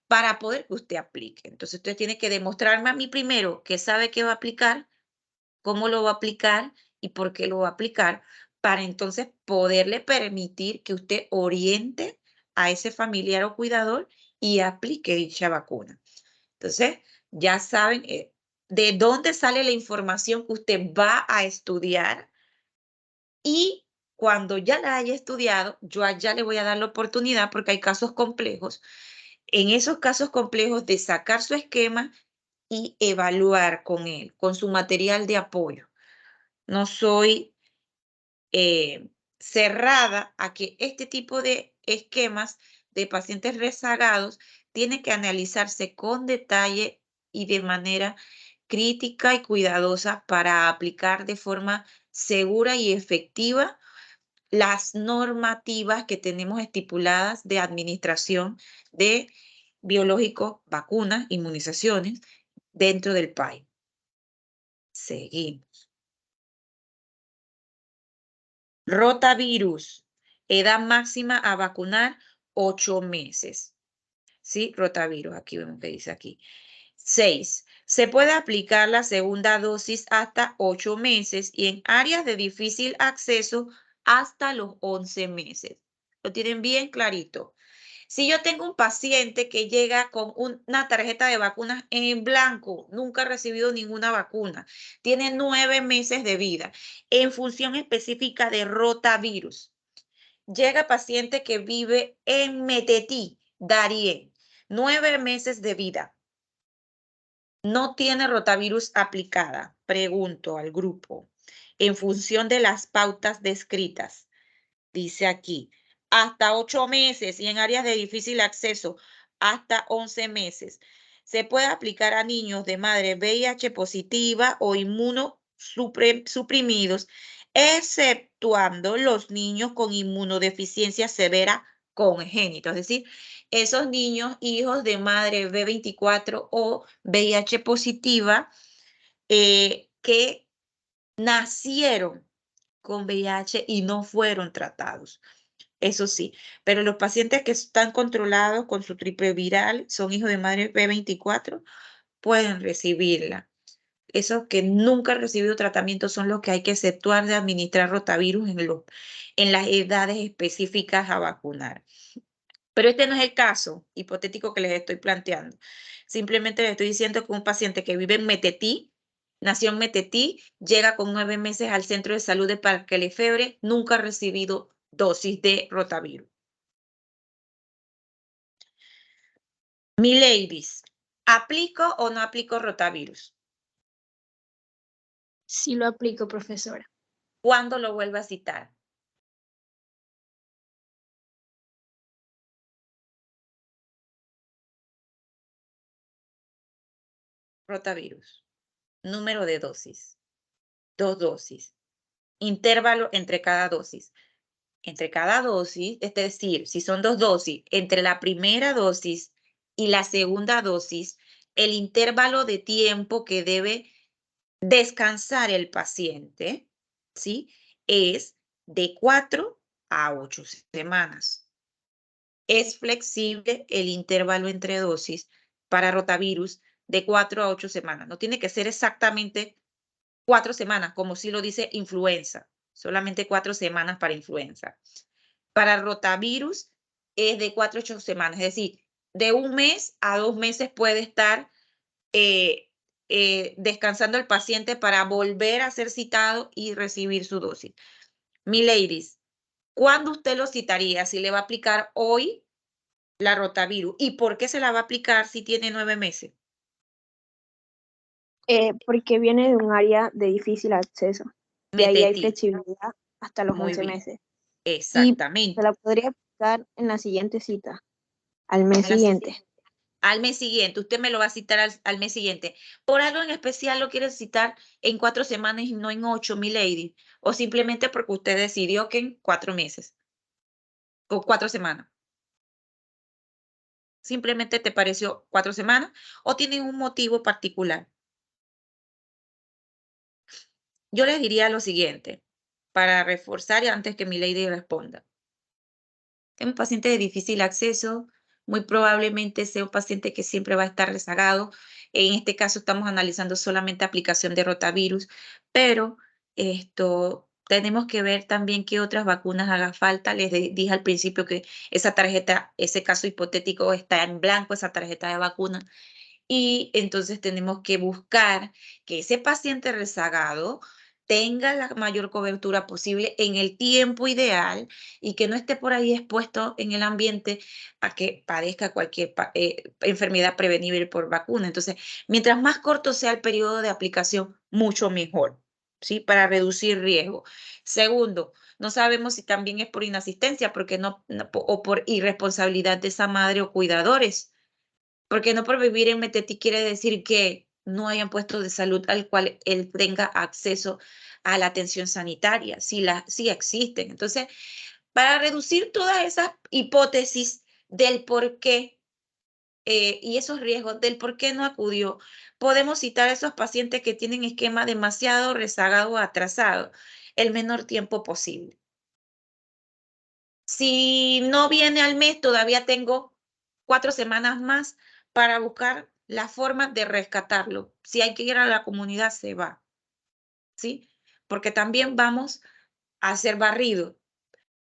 para poder que usted aplique. Entonces, usted tiene que demostrarme a mí primero que sabe qué va a aplicar, cómo lo va a aplicar y por qué lo va a aplicar, para entonces poderle permitir que usted oriente a ese familiar o cuidador y aplique dicha vacuna. Entonces, ya saben de dónde sale la información que usted va a estudiar y cuando ya la haya estudiado, yo allá le voy a dar la oportunidad, porque hay casos complejos, en esos casos complejos de sacar su esquema y evaluar con él, con su material de apoyo. No soy cerrada a que este tipo de esquemas de pacientes rezagados tiene que analizarse con detalle y de manera crítica y cuidadosa para aplicar de forma segura y efectiva las normativas que tenemos estipuladas de administración de biológicos, vacunas, inmunizaciones dentro del PAI. Seguimos. Rotavirus, edad máxima a vacunar 8 meses. ¿Sí? Rotavirus, aquí vemos que dice aquí. 6. Se puede aplicar la segunda dosis hasta 8 meses y en áreas de difícil acceso hasta los 11 meses. Lo tienen bien clarito. Si yo tengo un paciente que llega con una tarjeta de vacunas en blanco, nunca ha recibido ninguna vacuna, tiene 9 meses de vida, en función específica de rotavirus. Llega paciente que vive en Metetí, Darién, 9 meses de vida. No tiene rotavirus aplicada, pregunto al grupo, en función de las pautas descritas. Dice aquí, hasta 8 meses y en áreas de difícil acceso, hasta 11 meses. Se puede aplicar a niños de madre VIH positiva o inmunosuprimidos, exceptuando los niños con inmunodeficiencia severa congénita, es decir, esos niños hijos de madre B24 o VIH positiva que nacieron con VIH y no fueron tratados. Eso sí, pero los pacientes que están controlados con su triple viral, son hijos de madre B24, pueden recibirla. Esos que nunca han recibido tratamiento son los que hay que exceptuar de administrar rotavirus en las edades específicas a vacunar. Pero este no es el caso hipotético que les estoy planteando. Simplemente les estoy diciendo que un paciente que vive en Metetí, nació en Metetí, llega con 9 meses al centro de salud de Parque Lefebvre, nunca ha recibido dosis de rotavirus. Milady, ¿aplico o no aplico rotavirus? Sí lo aplico, profesora. ¿Cuándo lo vuelvo a citar? Rotavirus. Número de dosis. 2 dosis. Intervalo entre cada dosis. Entre cada dosis, es decir, si son 2 dosis, entre la primera dosis y la segunda dosis, el intervalo de tiempo que debe descansar el paciente, ¿sí? Es de 4 a 8 semanas. Es flexible el intervalo entre dosis para rotavirus de 4 a 8 semanas. No tiene que ser exactamente 4 semanas, como sí lo dice influenza. Solamente 4 semanas para influenza. Para rotavirus es de 4 a 8 semanas. Es decir, de 1 mes a 2 meses puede estar descansando el paciente para volver a ser citado y recibir su dosis. Milady, ¿cuándo usted lo citaría? Si le va a aplicar hoy la rotavirus. ¿Y por qué se la va a aplicar si tiene 9 meses? Porque viene de un área de difícil acceso. Y ahí hay Metetí. flexibilidad hasta los Muy 11 bien. meses. Exactamente. Y se la podría aplicar en la siguiente cita, al mes siguiente. Al mes siguiente, usted me lo va a citar al mes siguiente. ¿Por algo en especial lo quiere citar en 4 semanas y no en 8, milady? ¿O simplemente porque usted decidió que en 4 meses? ¿O 4 semanas? ¿Simplemente te pareció 4 semanas? ¿O tiene un motivo particular? Yo les diría lo siguiente, para reforzar y antes que milady responda. Es un paciente de difícil acceso, muy probablemente sea un paciente que siempre va a estar rezagado. En este caso estamos analizando solamente aplicación de rotavirus, pero tenemos que ver también qué otras vacunas haga falta. Les dije al principio que esa tarjeta, ese caso hipotético está en blanco, esa tarjeta de vacuna. Y entonces tenemos que buscar que ese paciente rezagado tenga la mayor cobertura posible en el tiempo ideal y que no esté por ahí expuesto en el ambiente a que padezca cualquier enfermedad prevenible por vacuna. Entonces, mientras más corto sea el periodo de aplicación, mucho mejor, ¿sí? Para reducir riesgo. Segundo, no sabemos si también es por inasistencia o por irresponsabilidad de esa madre o cuidadores. Porque no por vivir en Metetí quiere decir que no hayan puestos de salud al cual él tenga acceso a la atención sanitaria. Sí existen. Entonces, para reducir todas esas hipótesis del por qué y esos riesgos del por qué no acudió, podemos citar a esos pacientes que tienen esquema demasiado rezagado o atrasado el menor tiempo posible. Si no viene al mes, todavía tengo 4 semanas más para buscar la forma de rescatarlo. Si hay que ir a la comunidad, se va, ¿sí? Porque también vamos hacer barrido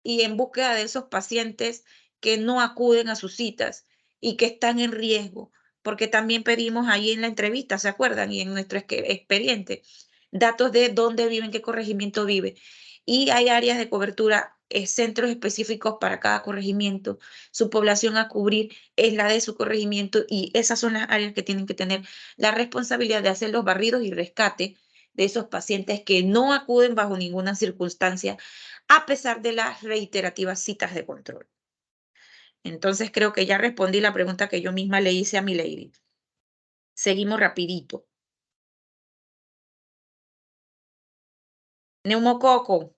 y en búsqueda de esos pacientes que no acuden a sus citas y que están en riesgo, porque también pedimos ahí en la entrevista, ¿se acuerdan? Y en nuestro expediente, datos de dónde viven, qué corregimiento vive. Y hay áreas de cobertura, centros específicos para cada corregimiento. Su población a cubrir es la de su corregimiento y esas son las áreas que tienen que tener la responsabilidad de hacer los barridos y rescate de esos pacientes que no acuden bajo ninguna circunstancia a pesar de las reiterativas citas de control. Entonces creo que ya respondí la pregunta que yo misma le hice a mi lady. Seguimos rapidito. Neumococo.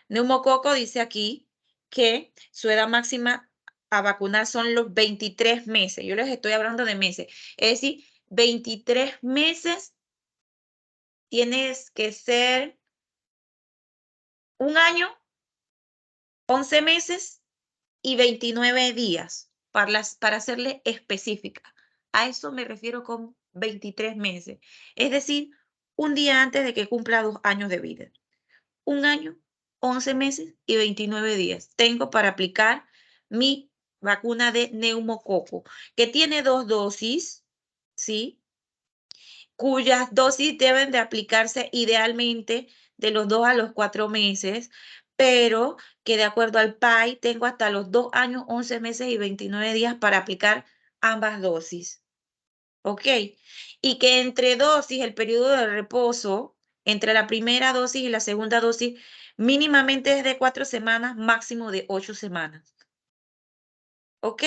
Neumococo dice aquí que su edad máxima a vacunar son los 23 meses. Yo les estoy hablando de meses. Es decir, 23 meses tienes que ser un año, 11 meses y 29 días para hacerle específica. A eso me refiero con 23 meses. Es decir, un día antes de que cumpla 2 años de vida. Un año, 11 meses y 29 días. Tengo para aplicar mi vacuna de neumococo, que tiene 2 dosis, ¿sí? Cuyas dosis deben de aplicarse idealmente de los 2 a los 4 meses, pero que de acuerdo al PAI tengo hasta los 2 años, 11 meses y 29 días para aplicar ambas dosis. ¿Ok? Y que entre dosis, el periodo de reposo, entre la primera dosis y la segunda dosis, mínimamente es de 4 semanas, máximo de 8 semanas. ¿Ok?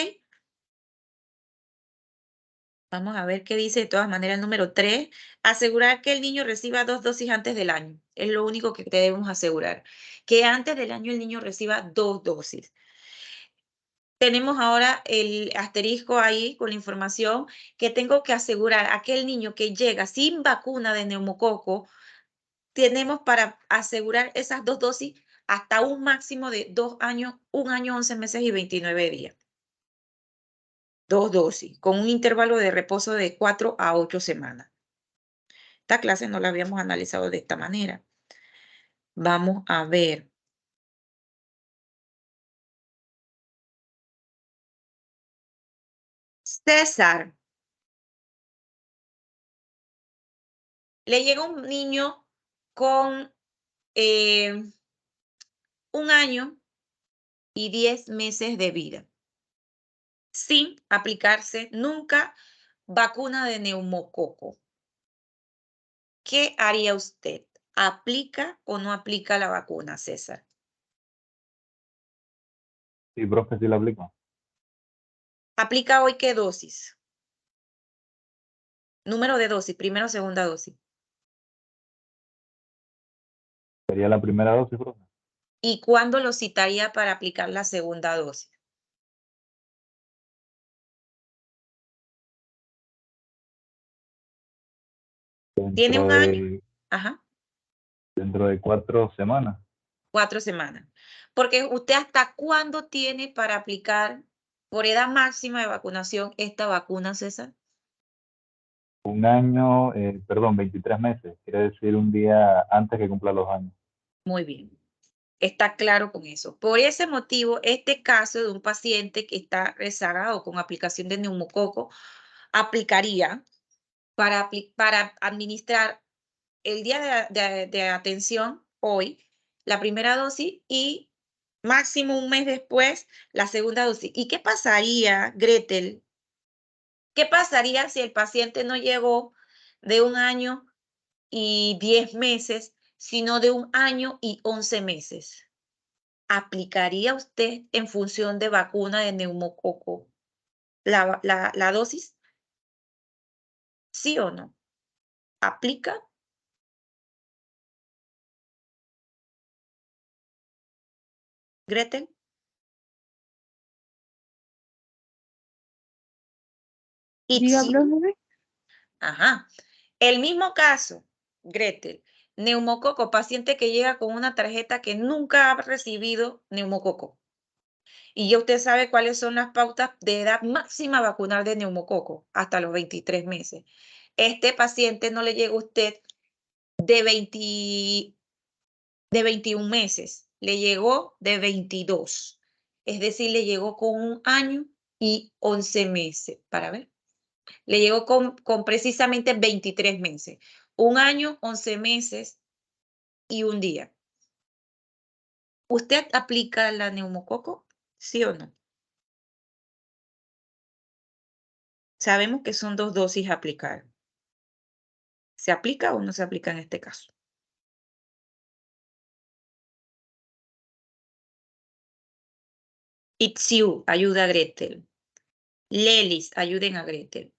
Vamos a ver qué dice de todas maneras el número 3. Asegurar que el niño reciba 2 dosis antes del año. Es lo único que debemos asegurar. Que antes del año el niño reciba 2 dosis. Tenemos ahora el asterisco ahí con la información que tengo que asegurar a aquel niño que llega sin vacuna de neumococo. Tenemos para asegurar esas 2 dosis hasta un máximo de 2 años, 1 año, 11 meses y 29 días. 2 dosis, con un intervalo de reposo de 4 a 8 semanas. Esta clase no la habíamos analizado de esta manera. Vamos a ver. César. Le llega un niño con 1 año y 10 meses de vida, sin aplicarse nunca vacuna de neumococo. ¿Qué haría usted? ¿Aplica o no aplica la vacuna, César? Sí, profe, sí la aplico. ¿Aplica hoy qué dosis? Número de dosis, primera o segunda dosis. Sería la primera dosis, profe. ¿Y cuándo lo citaría para aplicar la segunda dosis? ¿Tiene un año? Ajá. Dentro de 4 semanas. 4 semanas. Porque usted hasta cuándo tiene para aplicar por edad máxima de vacunación esta vacuna, César. 1 año, 23 meses. Quiere decir un día antes que cumpla los años. Muy bien. Está claro con eso. Por ese motivo, este caso de un paciente que está rezagado con aplicación de neumococo, aplicaría para administrar el día de atención hoy, la primera dosis y máximo un mes después la segunda dosis. ¿Y qué pasaría, Gretel? ¿Qué pasaría si el paciente no llegó de 1 año y 10 meses, sino de 1 año y 11 meses? ¿Aplicaría usted en función de vacuna de neumococo la dosis? ¿Sí o no? ¿Aplica? Gretel. Y Diga, sí, profe. ajá. El mismo caso, Gretel, neumococo, paciente que llega con una tarjeta que nunca ha recibido neumococo. Y ya usted sabe cuáles son las pautas de edad máxima vacunar de neumococo, hasta los 23 meses. Este paciente no le llega a usted de de 21 meses, le llegó de 22. Es decir, le llegó con 1 año y 11 meses. Para ver. Le llegó con precisamente 23 meses. 1 año, 11 meses y 1 día. ¿Usted aplica la neumococo? ¿Sí o no? Sabemos que son 2 dosis a aplicar. ¿Se aplica o no se aplica en este caso? Itziu, ayuda a Gretel. Lelis, ayuden a Gretel.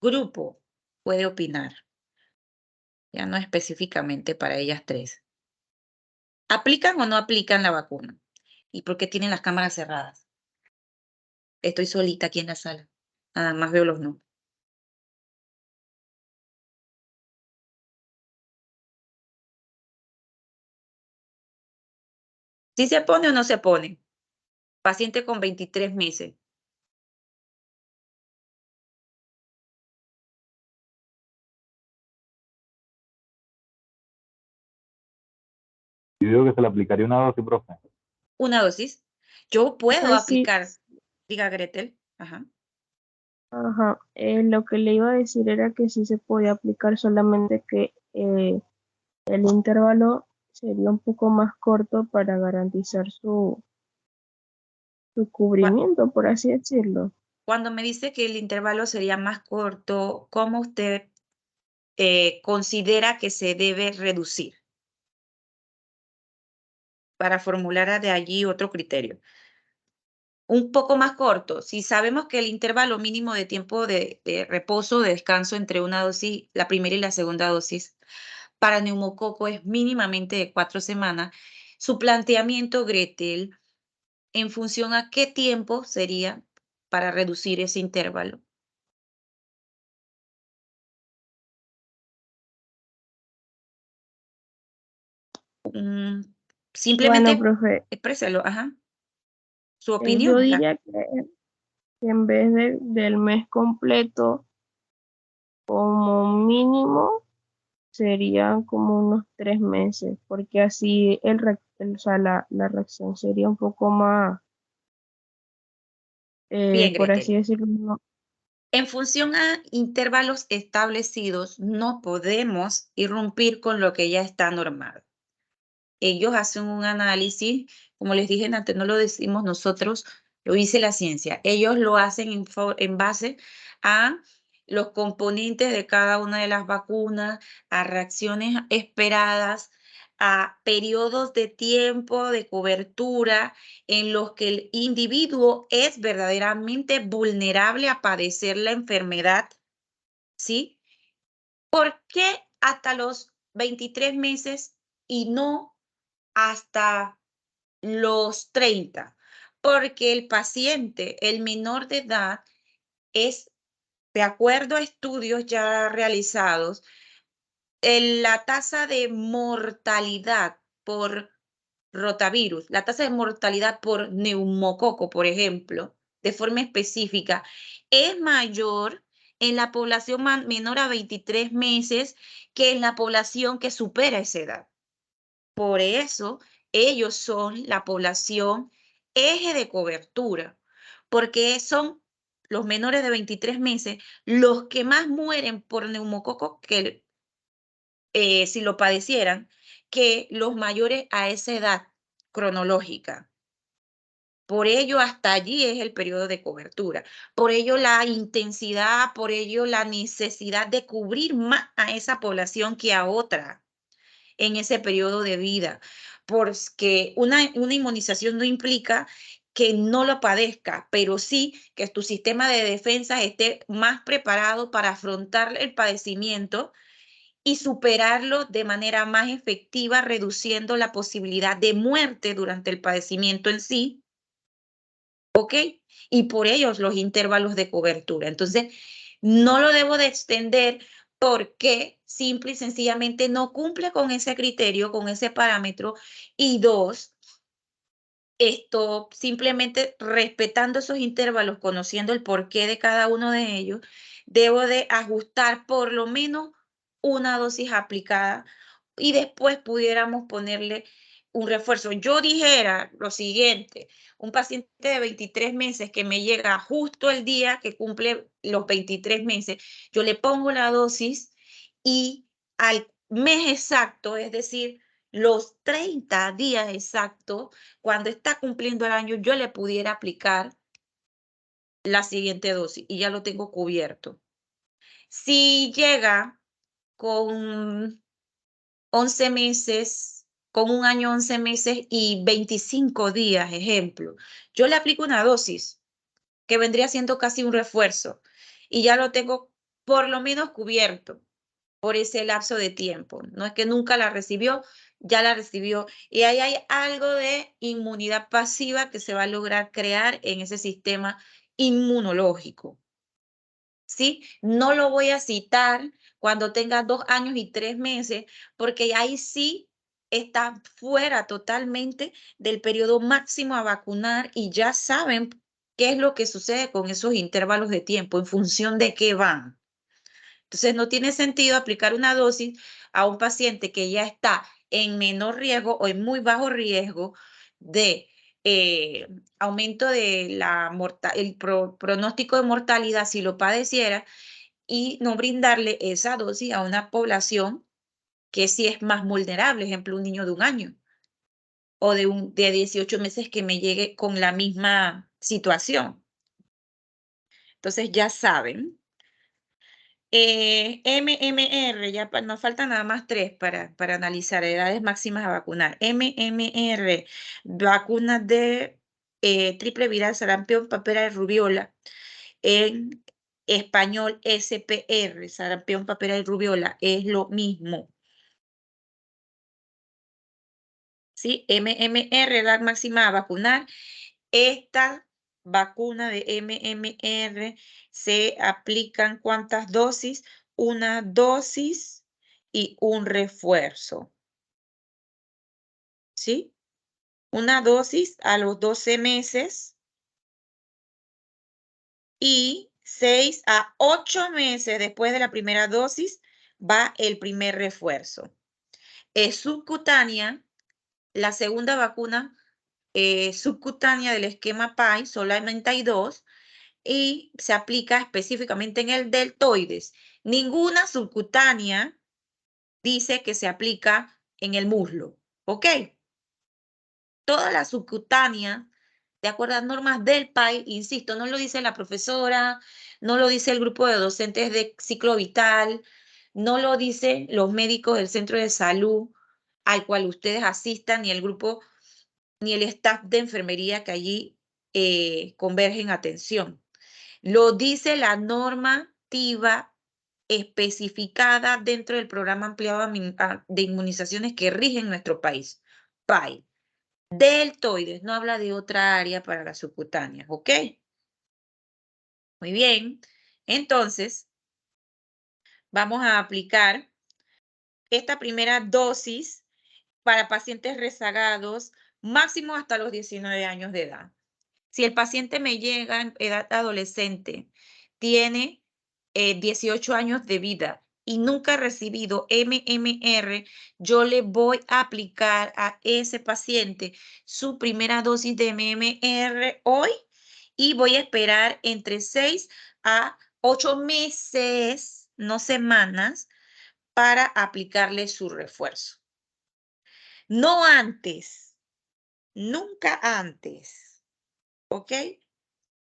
Grupo, puede opinar. Ya no específicamente para ellas 3. ¿Aplican o no aplican la vacuna? ¿Y por qué tienen las cámaras cerradas? Estoy solita aquí en la sala. Nada más veo los no. ¿Sí se pone o no se pone? Paciente con 23 meses. Yo digo que se le aplicaría una dosis, profe. Una dosis. Yo puedo sea, sí. aplicar. Diga Gretel. Ajá. Ajá, lo que le iba a decir era que sí se podía aplicar, solamente que el intervalo sería un poco más corto para garantizar su cubrimiento, por así decirlo. Cuando me dice que el intervalo sería más corto, ¿cómo usted considera que se debe reducir? Para formular de allí otro criterio. Un poco más corto. Si sabemos que el intervalo mínimo de tiempo de reposo, de descanso entre una dosis, la primera y la segunda dosis, para neumococo es mínimamente de 4 semanas. Su planteamiento, Gretel, en función a qué tiempo sería para reducir ese intervalo. Simplemente Bueno, profe, expréselo, ajá. Su opinión. yo diría que en vez del mes completo, como mínimo, serían como unos 3 meses, porque así o sea, la reacción sería un poco más, Bien, por Gretel. así decirlo, En función a intervalos establecidos, no podemos irrumpir con lo que ya está normado. Ellos hacen un análisis, como les dije antes, no lo decimos nosotros, lo dice la ciencia. Ellos lo hacen en base a los componentes de cada una de las vacunas, a reacciones esperadas, a periodos de tiempo de cobertura en los que el individuo es verdaderamente vulnerable a padecer la enfermedad, ¿sí? ¿Por qué hasta los 23 meses y no hasta los 30? Porque el paciente, el menor de edad, es, de acuerdo a estudios ya realizados, la tasa de mortalidad por rotavirus, la tasa de mortalidad por neumococo, por ejemplo, de forma específica, es mayor en la población menor a 23 meses que en la población que supera esa edad. Por eso, ellos son la población eje de cobertura, porque son los menores de 23 meses los que más mueren por neumococo que si lo padecieran, que los mayores a esa edad cronológica. Por ello, hasta allí es el periodo de cobertura. Por ello, la intensidad, por ello, la necesidad de cubrir más a esa población que a otra en ese periodo de vida. Porque una inmunización no implica que no lo padezca, pero sí que tu sistema de defensa esté más preparado para afrontar el padecimiento y superarlo de manera más efectiva, reduciendo la posibilidad de muerte durante el padecimiento en sí, ¿ok? Y por ellos los intervalos de cobertura. Entonces, no lo debo de extender porque simple y sencillamente no cumple con ese criterio, con ese parámetro. Y 2, esto simplemente respetando esos intervalos, conociendo el porqué de cada uno de ellos, debo de ajustar por lo menos una dosis aplicada y después pudiéramos ponerle un refuerzo. Yo dijera lo siguiente, un paciente de 23 meses que me llega justo el día que cumple los 23 meses, yo le pongo la dosis y al mes exacto, es decir, los 30 días exactos, cuando está cumpliendo el año, yo le pudiera aplicar la siguiente dosis y ya lo tengo cubierto. Si llega con 11 meses, con un año, 11 meses y 25 días, ejemplo, yo le aplico una dosis que vendría siendo casi un refuerzo y ya lo tengo por lo menos cubierto por ese lapso de tiempo. No es que nunca la recibió, ya la recibió. Y ahí hay algo de inmunidad pasiva que se va a lograr crear en ese sistema inmunológico. ¿Sí? No lo voy a citar cuando tenga 2 años y 3 meses, porque ahí sí está fuera totalmente del periodo máximo a vacunar y ya saben qué es lo que sucede con esos intervalos de tiempo, en función de qué van. Entonces, no tiene sentido aplicar una dosis a un paciente que ya está en menor riesgo o en muy bajo riesgo de aumento de el pronóstico de mortalidad si lo padeciera y no brindarle esa dosis a una población que sí es más vulnerable, ejemplo, un niño de 1 año o de 18 meses que me llegue con la misma situación. Entonces, ya saben. MMR, ya nos faltan nada más 3 para analizar edades máximas a vacunar. MMR, vacuna de triple viral, sarampión, papera y rubiola. En español, SPR, sarampión, papera y rubiola, es lo mismo. ¿Sí? MMR, edad máxima a vacunar. Esta vacuna de MMR se aplican ¿cuántas dosis? Una dosis y un refuerzo. ¿Sí? Una dosis a los 12 meses y 6 a 8 meses después de la primera dosis va el primer refuerzo. Es subcutánea, la segunda vacuna subcutánea del esquema PAI, solamente hay 2, y se aplica específicamente en el deltoides. Ninguna subcutánea dice que se aplica en el muslo, ¿ok? Todas las subcutáneas, de acuerdo a normas del PAI, insisto, no lo dice la profesora, no lo dice el grupo de docentes de ciclo vital, no lo dicen los médicos del centro de salud al cual ustedes asistan, ni el grupo, ni el staff de enfermería que allí convergen atención. Lo dice la normativa especificada dentro del programa ampliado de inmunizaciones que rige en nuestro país, PAI. Deltoides, no habla de otra área para las subcutáneas, ¿ok? Muy bien. Entonces, vamos a aplicar esta primera dosis para pacientes rezagados, máximo hasta los 19 años de edad. Si el paciente me llega en edad adolescente, tiene 18 años de vida y nunca ha recibido MMR, yo le voy a aplicar a ese paciente su primera dosis de MMR hoy y voy a esperar entre 6 a 8 meses, no semanas, para aplicarle su refuerzo. No antes, nunca antes, ¿ok?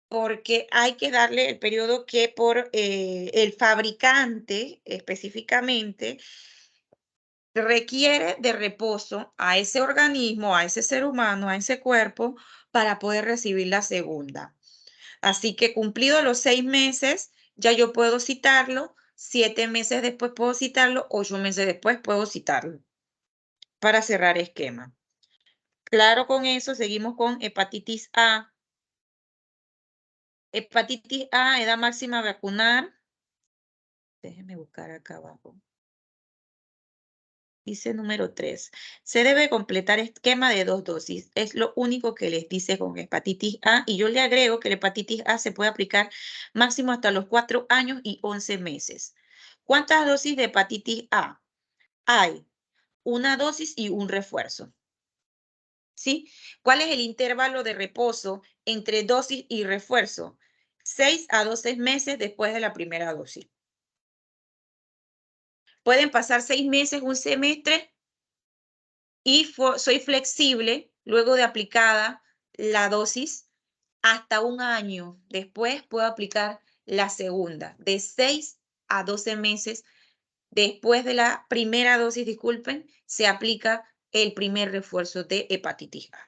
Porque hay que darle el periodo que por el fabricante específicamente requiere de reposo a ese organismo, a ese ser humano, a ese cuerpo, para poder recibir la segunda. Así que cumplidos los 6 meses, ya yo puedo citarlo, 7 meses después puedo citarlo, 8 meses después puedo citarlo, para cerrar esquema. Claro, con eso seguimos con hepatitis A. Hepatitis A, edad máxima a vacunar. Déjenme buscar acá abajo. Dice número 3. Se debe completar esquema de 2 dosis. Es lo único que les dice con hepatitis A. Y yo le agrego que la hepatitis A se puede aplicar máximo hasta los 4 años y 11 meses. ¿Cuántas dosis de hepatitis A? Hay una dosis y un refuerzo. ¿Sí? ¿Cuál es el intervalo de reposo entre dosis y refuerzo? 6 a 12 meses después de la primera dosis. Pueden pasar 6 meses, un semestre, y soy flexible luego de aplicada la dosis hasta un año. Después puedo aplicar la segunda, de 6 a 12 meses después de la primera dosis, disculpen, se aplica el primer refuerzo de hepatitis A.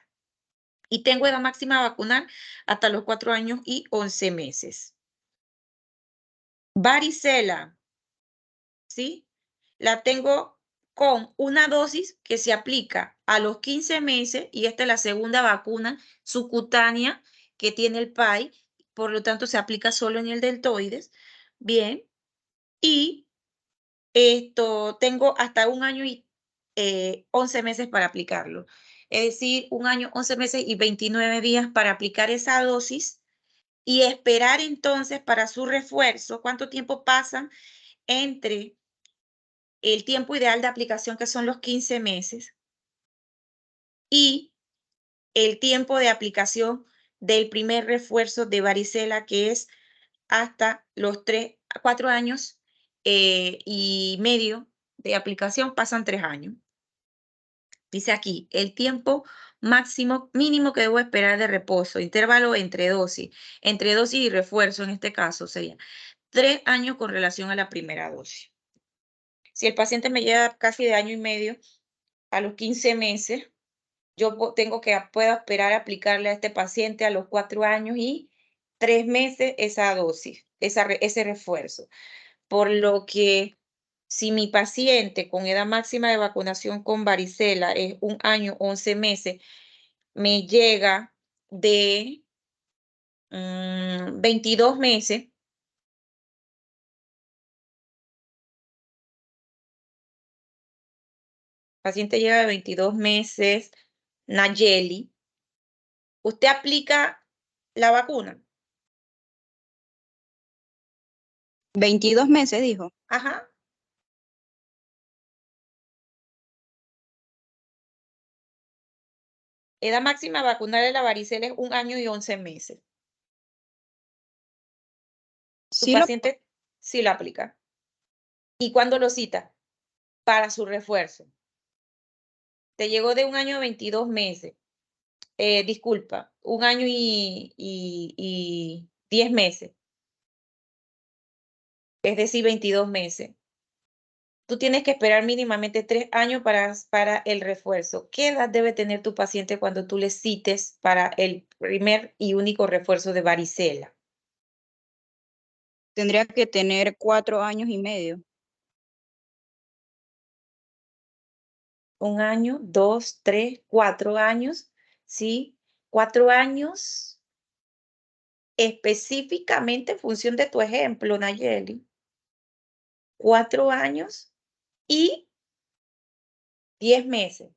Y tengo edad máxima a vacunar hasta los 4 años y 11 meses. Varicela, ¿sí? La tengo con una dosis que se aplica a los 15 meses y esta es la segunda vacuna subcutánea que tiene el PAI, por lo tanto se aplica solo en el deltoides. Bien, y esto tengo hasta un año y 11 meses para aplicarlo. Es decir, un año, 11 meses y 29 días para aplicar esa dosis y esperar entonces para su refuerzo. ¿Cuánto tiempo pasa entre el tiempo ideal de aplicación, que son los 15 meses, y el tiempo de aplicación del primer refuerzo de varicela, que es hasta los 4 años y medio de aplicación, pasan 3 años? Dice aquí, el tiempo máximo, mínimo que debo esperar de reposo, intervalo entre dosis y refuerzo, en este caso sería 3 años con relación a la primera dosis. Si el paciente me lleva casi de año y medio, a los 15 meses, yo puedo esperar a aplicarle a este paciente a los 4 años y 3 meses esa dosis, ese refuerzo. Por lo que si mi paciente con edad máxima de vacunación con varicela es 1 año, 11 meses, me llega de 22 meses, paciente llega de 22 meses, Nayeli, ¿usted aplica la vacuna? 22 meses, dijo. Ajá. Edad máxima vacunal de la varicela es 1 año y 11 meses. Su Sí, paciente sí lo aplica. ¿Y cuándo lo cita? Para su refuerzo. Te llegó de 1 año a 22 meses. Disculpa, 1 año y 10 meses. Es decir, 22 meses. Tú tienes que esperar mínimamente 3 años para el refuerzo. ¿Qué edad debe tener tu paciente cuando tú le cites para el primer y único refuerzo de varicela? tendría que tener 4 años y medio. 1 año, 2, 3, 4 años, ¿sí? 4 años específicamente en función de tu ejemplo, Nayeli. 4 años y 10 meses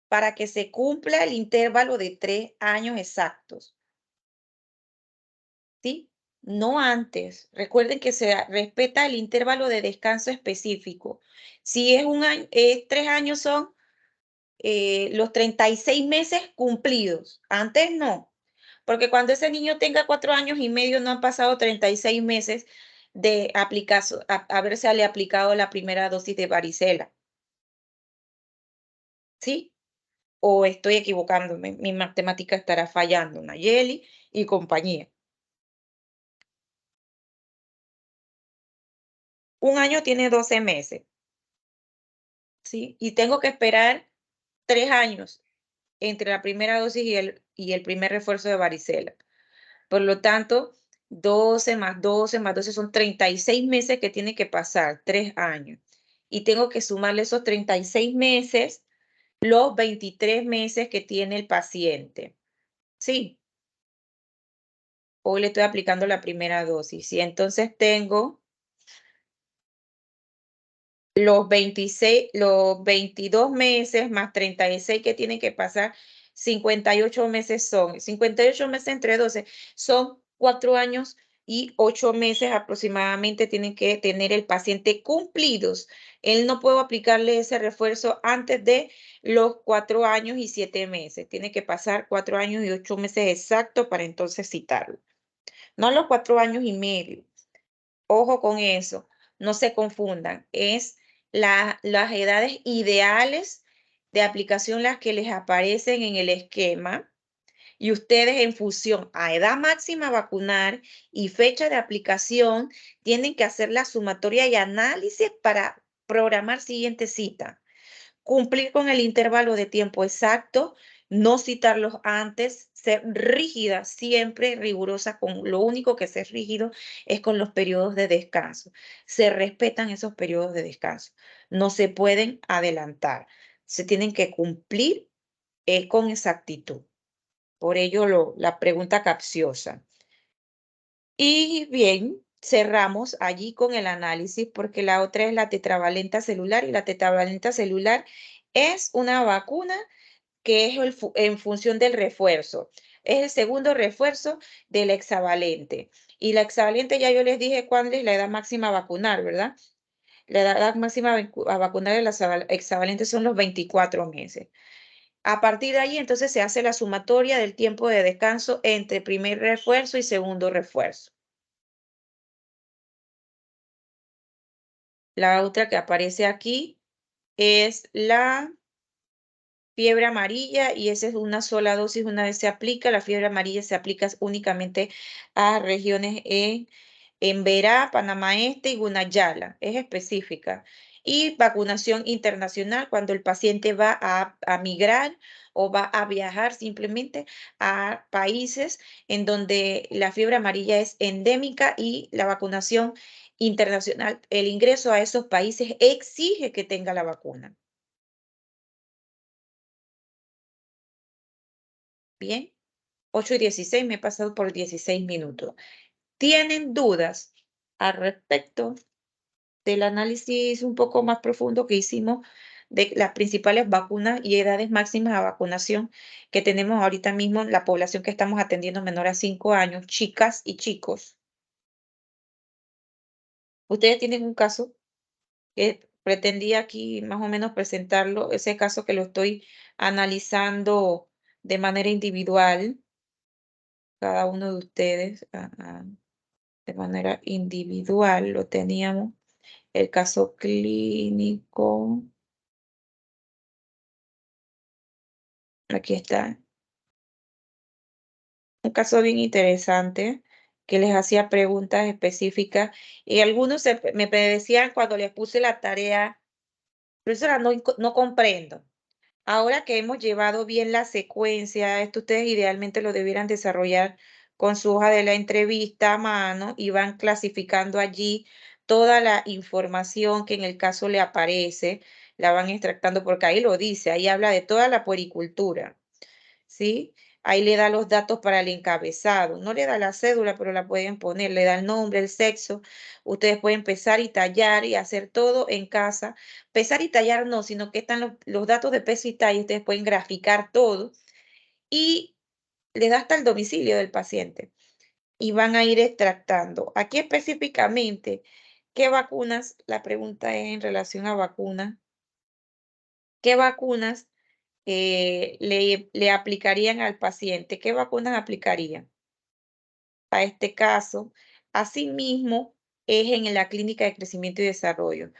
para que se cumpla el intervalo de 3 años exactos. ¿Sí? No antes. Recuerden que se respeta el intervalo de descanso específico. Si es 1 año, 3 años son los 36 meses cumplidos. Antes no. Porque cuando ese niño tenga 4 años y medio, no han pasado 36 meses de haberse aplicado la primera dosis de varicela. ¿Sí? ¿O estoy equivocándome? Mi matemática estará fallando, Nayeli y compañía. 1 año tiene 12 meses. ¿Sí? Y tengo que esperar 3 años entre la primera dosis y el primer refuerzo de varicela. Por lo tanto, 12 más 12 más 12 son 36 meses que tiene que pasar, 3 años. Y tengo que sumarle esos 36 meses, los 23 meses que tiene el paciente. ¿Sí? Hoy le estoy aplicando la primera dosis. Y entonces tengo los 22 meses más 36 que tienen que pasar, 58 meses son. 58 meses entre 12 son 4 años y 8 meses aproximadamente tienen que tener el paciente cumplidos. Él no puede aplicarle ese refuerzo antes de los 4 años y 7 meses. Tiene que pasar 4 años y 8 meses exactos para entonces citarlo. No los 4 años y medio. Ojo con eso, no se confundan. Es las edades ideales de aplicación las que les aparecen en el esquema. Y ustedes en función a edad máxima a vacunar y fecha de aplicación tienen que hacer la sumatoria y análisis para programar siguiente cita. Cumplir con el intervalo de tiempo exacto, no citarlos antes, ser rígida, siempre rigurosa, con lo único que ser rígido es con los periodos de descanso. Se respetan esos periodos de descanso. No se pueden adelantar. Se tienen que cumplir con exactitud. Por ello la pregunta capciosa. Y bien, cerramos allí con el análisis porque la otra es la tetravalenta celular y la tetravalenta celular es una vacuna que es en función del refuerzo. Es el segundo refuerzo del hexavalente. Y la hexavalente ya yo les dije cuál es la edad máxima a vacunar, ¿verdad? La edad máxima a vacunar de la hexavalente son los 24 meses. A partir de ahí, entonces, se hace la sumatoria del tiempo de descanso entre primer refuerzo y segundo refuerzo. La otra que aparece aquí es la fiebre amarilla y esa es una sola dosis una vez se aplica. La fiebre amarilla se aplica únicamente a regiones en Verá, Panamá Este y Gunayala. Es específica. Y vacunación internacional cuando el paciente va a migrar o va a viajar simplemente a países en donde la fiebre amarilla es endémica y la vacunación internacional, el ingreso a esos países exige que tenga la vacuna. Bien, 8:16, me he pasado por 16 minutos. ¿Tienen dudas al respecto del análisis un poco más profundo que hicimos de las principales vacunas y edades máximas a vacunación que tenemos ahorita mismo en la población que estamos atendiendo menor a 5 años, chicas y chicos? Ustedes tienen un caso que pretendía aquí más o menos presentarlo, ese caso que lo estoy analizando de manera individual, cada uno de ustedes. De manera individual lo teníamos, el caso clínico, aquí está, un caso bien interesante que les hacía preguntas específicas y algunos me decían cuando les puse la tarea, profesora, no comprendo. Ahora que hemos llevado bien la secuencia, esto ustedes idealmente lo debieran desarrollar con su hoja de la entrevista a mano y van clasificando allí toda la información que en el caso le aparece, la van extractando porque ahí lo dice, ahí habla de toda la puericultura, ¿sí? Ahí le da los datos para el encabezado, no le da la cédula, pero la pueden poner, le da el nombre, el sexo. Ustedes pueden pesar y tallar y hacer todo en casa. Pesar y tallar no, sino que están los datos de peso y talla, ustedes pueden graficar todo y les da hasta el domicilio del paciente y van a ir extractando. Aquí específicamente, ¿qué vacunas? La pregunta es en relación a vacunas. ¿Qué vacunas le aplicarían al paciente? ¿Qué vacunas aplicarían? A este caso, asimismo, es en la clínica de crecimiento y desarrollo.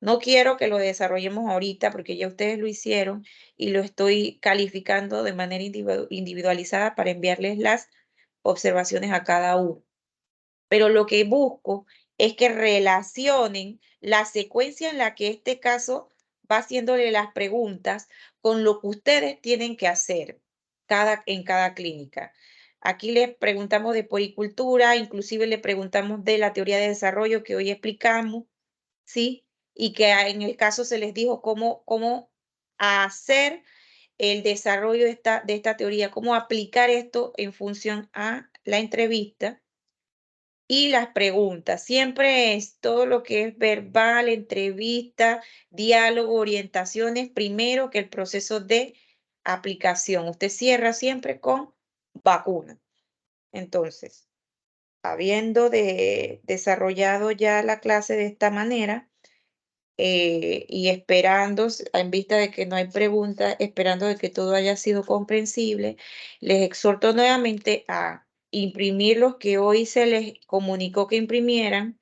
No quiero que lo desarrollemos ahorita porque ya ustedes lo hicieron y lo estoy calificando de manera individualizada para enviarles las observaciones a cada uno. Pero lo que busco es que relacionen la secuencia en la que este caso va haciéndole las preguntas con lo que ustedes tienen que hacer en cada clínica. Aquí les preguntamos de puericultura, inclusive le preguntamos de la teoría de desarrollo que hoy explicamos, ¿sí? Y que en el caso se les dijo cómo hacer el desarrollo de esta teoría, cómo aplicar esto en función a la entrevista. Y las preguntas, siempre es todo lo que es verbal, entrevista, diálogo, orientaciones, primero que el proceso de aplicación. Usted cierra siempre con vacuna. Entonces, habiendo desarrollado ya la clase de esta manera, y esperando, en vista de que no hay preguntas, esperando de que todo haya sido comprensible, les exhorto nuevamente a imprimir los que hoy se les comunicó que imprimieran.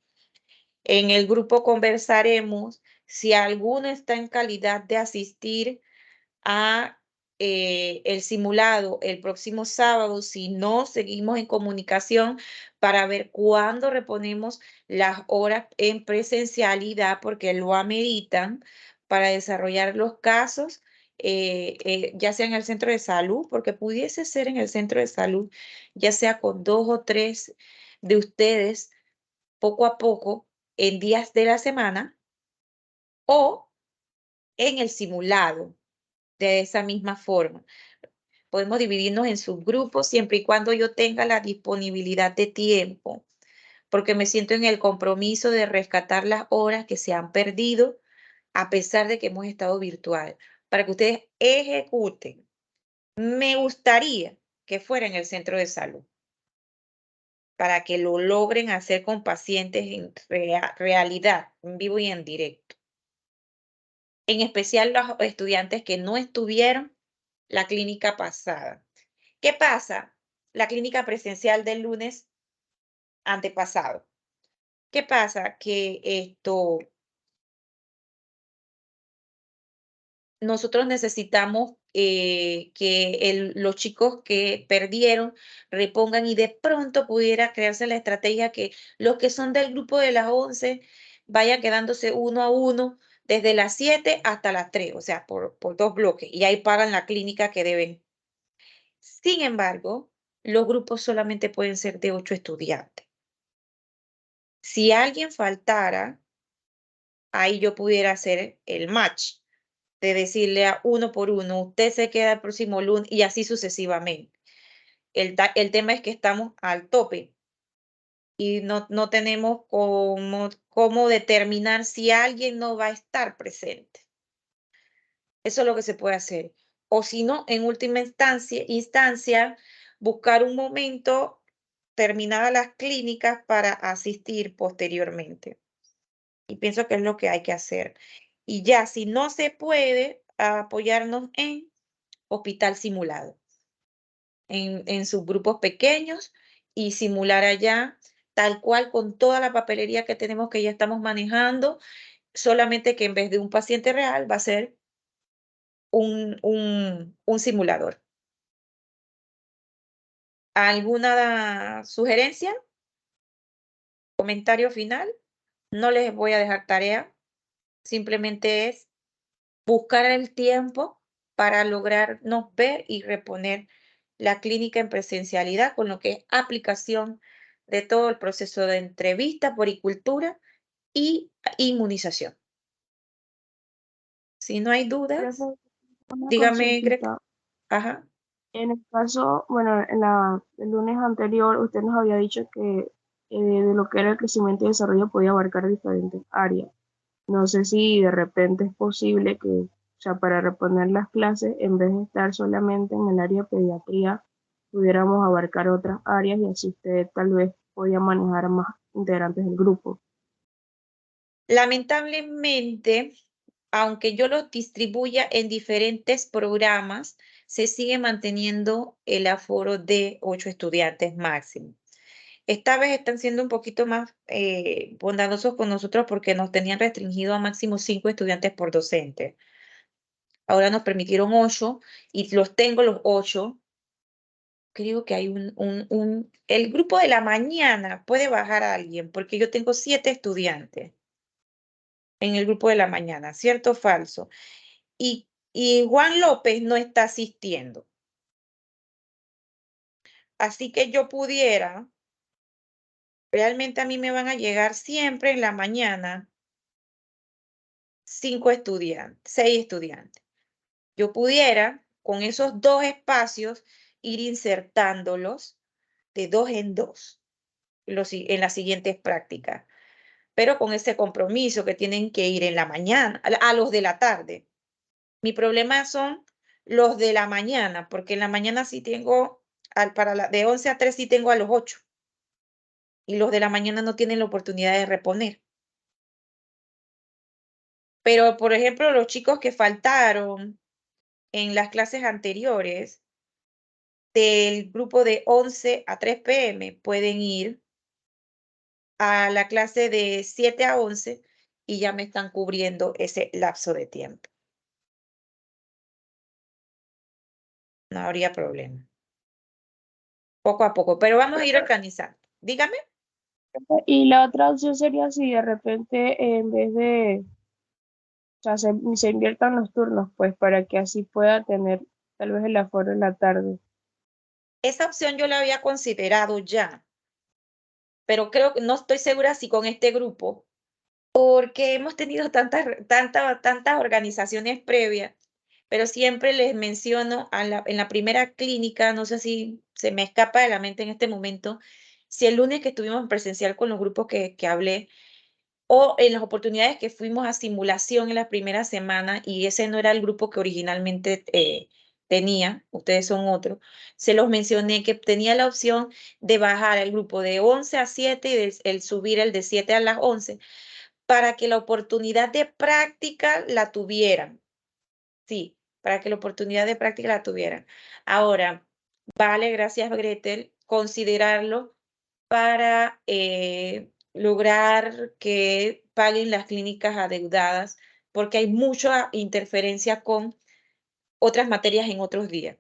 En el grupo conversaremos si alguno está en calidad de asistir a el simulado el próximo sábado. Si no, seguimos en comunicación para ver cuándo reponemos las horas en presencialidad, porque lo ameritan para desarrollar los casos, ya sea en el centro de salud, porque pudiese ser en el centro de salud, ya sea con 2 o 3 de ustedes, poco a poco, en días de la semana, o en el simulado de esa misma forma. Podemos dividirnos en subgrupos siempre y cuando yo tenga la disponibilidad de tiempo, porque me siento en el compromiso de rescatar las horas que se han perdido a pesar de que hemos estado virtual, para que ustedes ejecuten. Me gustaría que fuera en el centro de salud, para que lo logren hacer con pacientes en realidad, en vivo y en directo. En especial los estudiantes que no estuvieron la clínica pasada. ¿Qué pasa? La clínica presencial del lunes antepasado. ¿Qué pasa? Que nosotros necesitamos que los chicos que perdieron repongan, y de pronto pudiera crearse la estrategia que los que son del grupo de las 11 vayan quedándose uno a uno desde las 7 hasta las 3, o sea, por 2 bloques, y ahí pagan la clínica que deben. Sin embargo, los grupos solamente pueden ser de 8 estudiantes. Si alguien faltara, ahí yo pudiera hacer el match, de decirle a uno por uno, usted se queda el próximo lunes, y así sucesivamente. El tema es que estamos al tope y no tenemos cómo determinar si alguien no va a estar presente. Eso es lo que se puede hacer. O si no, en última instancia, buscar un momento terminadas las clínicas para asistir posteriormente. Y pienso que es lo que hay que hacer. Y ya, si no se puede, apoyarnos en hospital simulado, en subgrupos pequeños, y simular allá, tal cual, con toda la papelería que tenemos, que ya estamos manejando, solamente que en vez de un paciente real va a ser un simulador. ¿Alguna sugerencia? ¿Comentario final? No les voy a dejar tarea, simplemente es buscar el tiempo para lograrnos ver y reponer la clínica en presencialidad, con lo que es aplicación de todo el proceso de entrevista, poricultura y inmunización. Si no hay dudas, Profe, una dígame, Greg. consultita. Ajá. En el caso, bueno, el lunes anterior usted nos había dicho que de lo que era el crecimiento y desarrollo podía abarcar diferentes áreas. No sé si de repente es posible que, o sea, para reponer las clases, en vez de estar solamente en el área de pediatría, pudiéramos abarcar otras áreas, y así usted tal vez podía manejar a más integrantes del grupo. Lamentablemente, aunque yo los distribuya en diferentes programas, se sigue manteniendo el aforo de 8 estudiantes máximo. Esta vez están siendo un poquito más bondadosos con nosotros, porque nos tenían restringido a máximo 5 estudiantes por docente. Ahora nos permitieron 8 y los tengo los 8. Creo que hay el grupo de la mañana puede bajar a alguien, porque yo tengo 7 estudiantes en el grupo de la mañana, ¿cierto o falso? Y Juan López no está asistiendo. Así que yo pudiera, realmente a mí me van a llegar siempre en la mañana 6 estudiantes. Yo pudiera, con esos 2 espacios, ir insertándolos de 2 en 2 en las siguientes prácticas, pero con ese compromiso que tienen que ir en la mañana, a los de la tarde. Mi problema son los de la mañana, porque en la mañana sí tengo, de 11 a 3 sí tengo a los 8. y los de la mañana no tienen la oportunidad de reponer. Pero, por ejemplo, los chicos que faltaron en las clases anteriores del grupo de 11 a 3 p.m. pueden ir a la clase de 7 a 11 y ya me están cubriendo ese lapso de tiempo. No habría problema. Poco a poco, pero vamos a ir organizando. Dígame. Y la otra opción sería si de repente en vez de, o sea, se inviertan los turnos, pues para que así pueda tener tal vez el aforo en la tarde. Esa opción yo la había considerado ya, pero creo que no estoy segura si con este grupo, porque hemos tenido tantas organizaciones previas, pero siempre les menciono en la primera clínica, no sé si se me escapa de la mente en este momento, si el lunes que estuvimos en presencial con los grupos que hablé, o en las oportunidades que fuimos a simulación en la primera semana, y ese no era el grupo que originalmente tenía, ustedes son otros, se los mencioné que tenía la opción de bajar el grupo de 11 a 7 y el subir el de 7 a las 11 para que la oportunidad de práctica la tuvieran. Sí, para que la oportunidad de práctica la tuvieran. Ahora, vale, gracias Gretel, considerarlo para lograr que paguen las clínicas adeudadas, porque hay mucha interferencia con otras materias en otros días.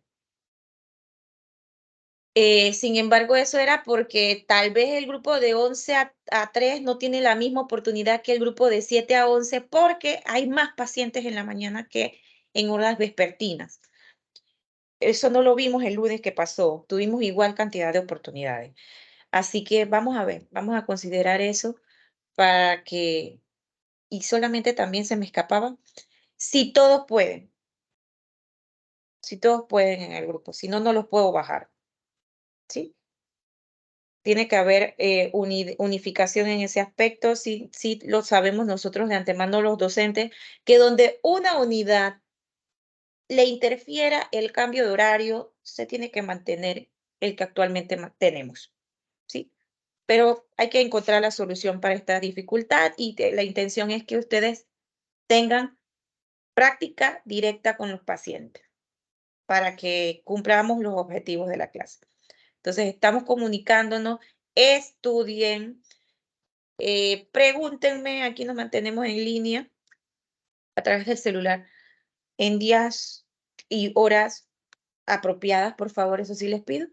Sin embargo, eso era porque tal vez el grupo de 11 a 3 no tiene la misma oportunidad que el grupo de 7 a 11 porque hay más pacientes en la mañana que en horas vespertinas. Eso no lo vimos el lunes que pasó, tuvimos igual cantidad de oportunidades. Así que vamos a ver, vamos a considerar eso para que, y solamente también se me escapaba, si todos pueden en el grupo, si no, no los puedo bajar, ¿sí? Tiene que haber unificación en ese aspecto, sí lo sabemos nosotros de antemano los docentes, que donde una unidad le interfiera el cambio de horario, se tiene que mantener el que actualmente tenemos, ¿sí? Pero hay que encontrar la solución para esta dificultad y la intención es que ustedes tengan práctica directa con los pacientes para que cumplamos los objetivos de la clase. Entonces, estamos comunicándonos, estudien, pregúntenme, aquí nos mantenemos en línea a través del celular en días y horas apropiadas, por favor, eso sí les pido,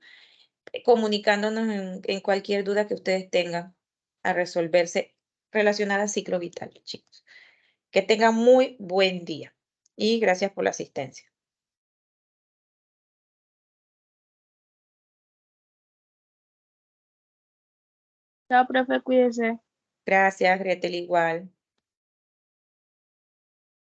comunicándonos en cualquier duda que ustedes tengan a resolverse relacionada al ciclo vital, chicos. Que tengan muy buen día y gracias por la asistencia. Chao, profe, cuídese. Gracias, Gretel, igual.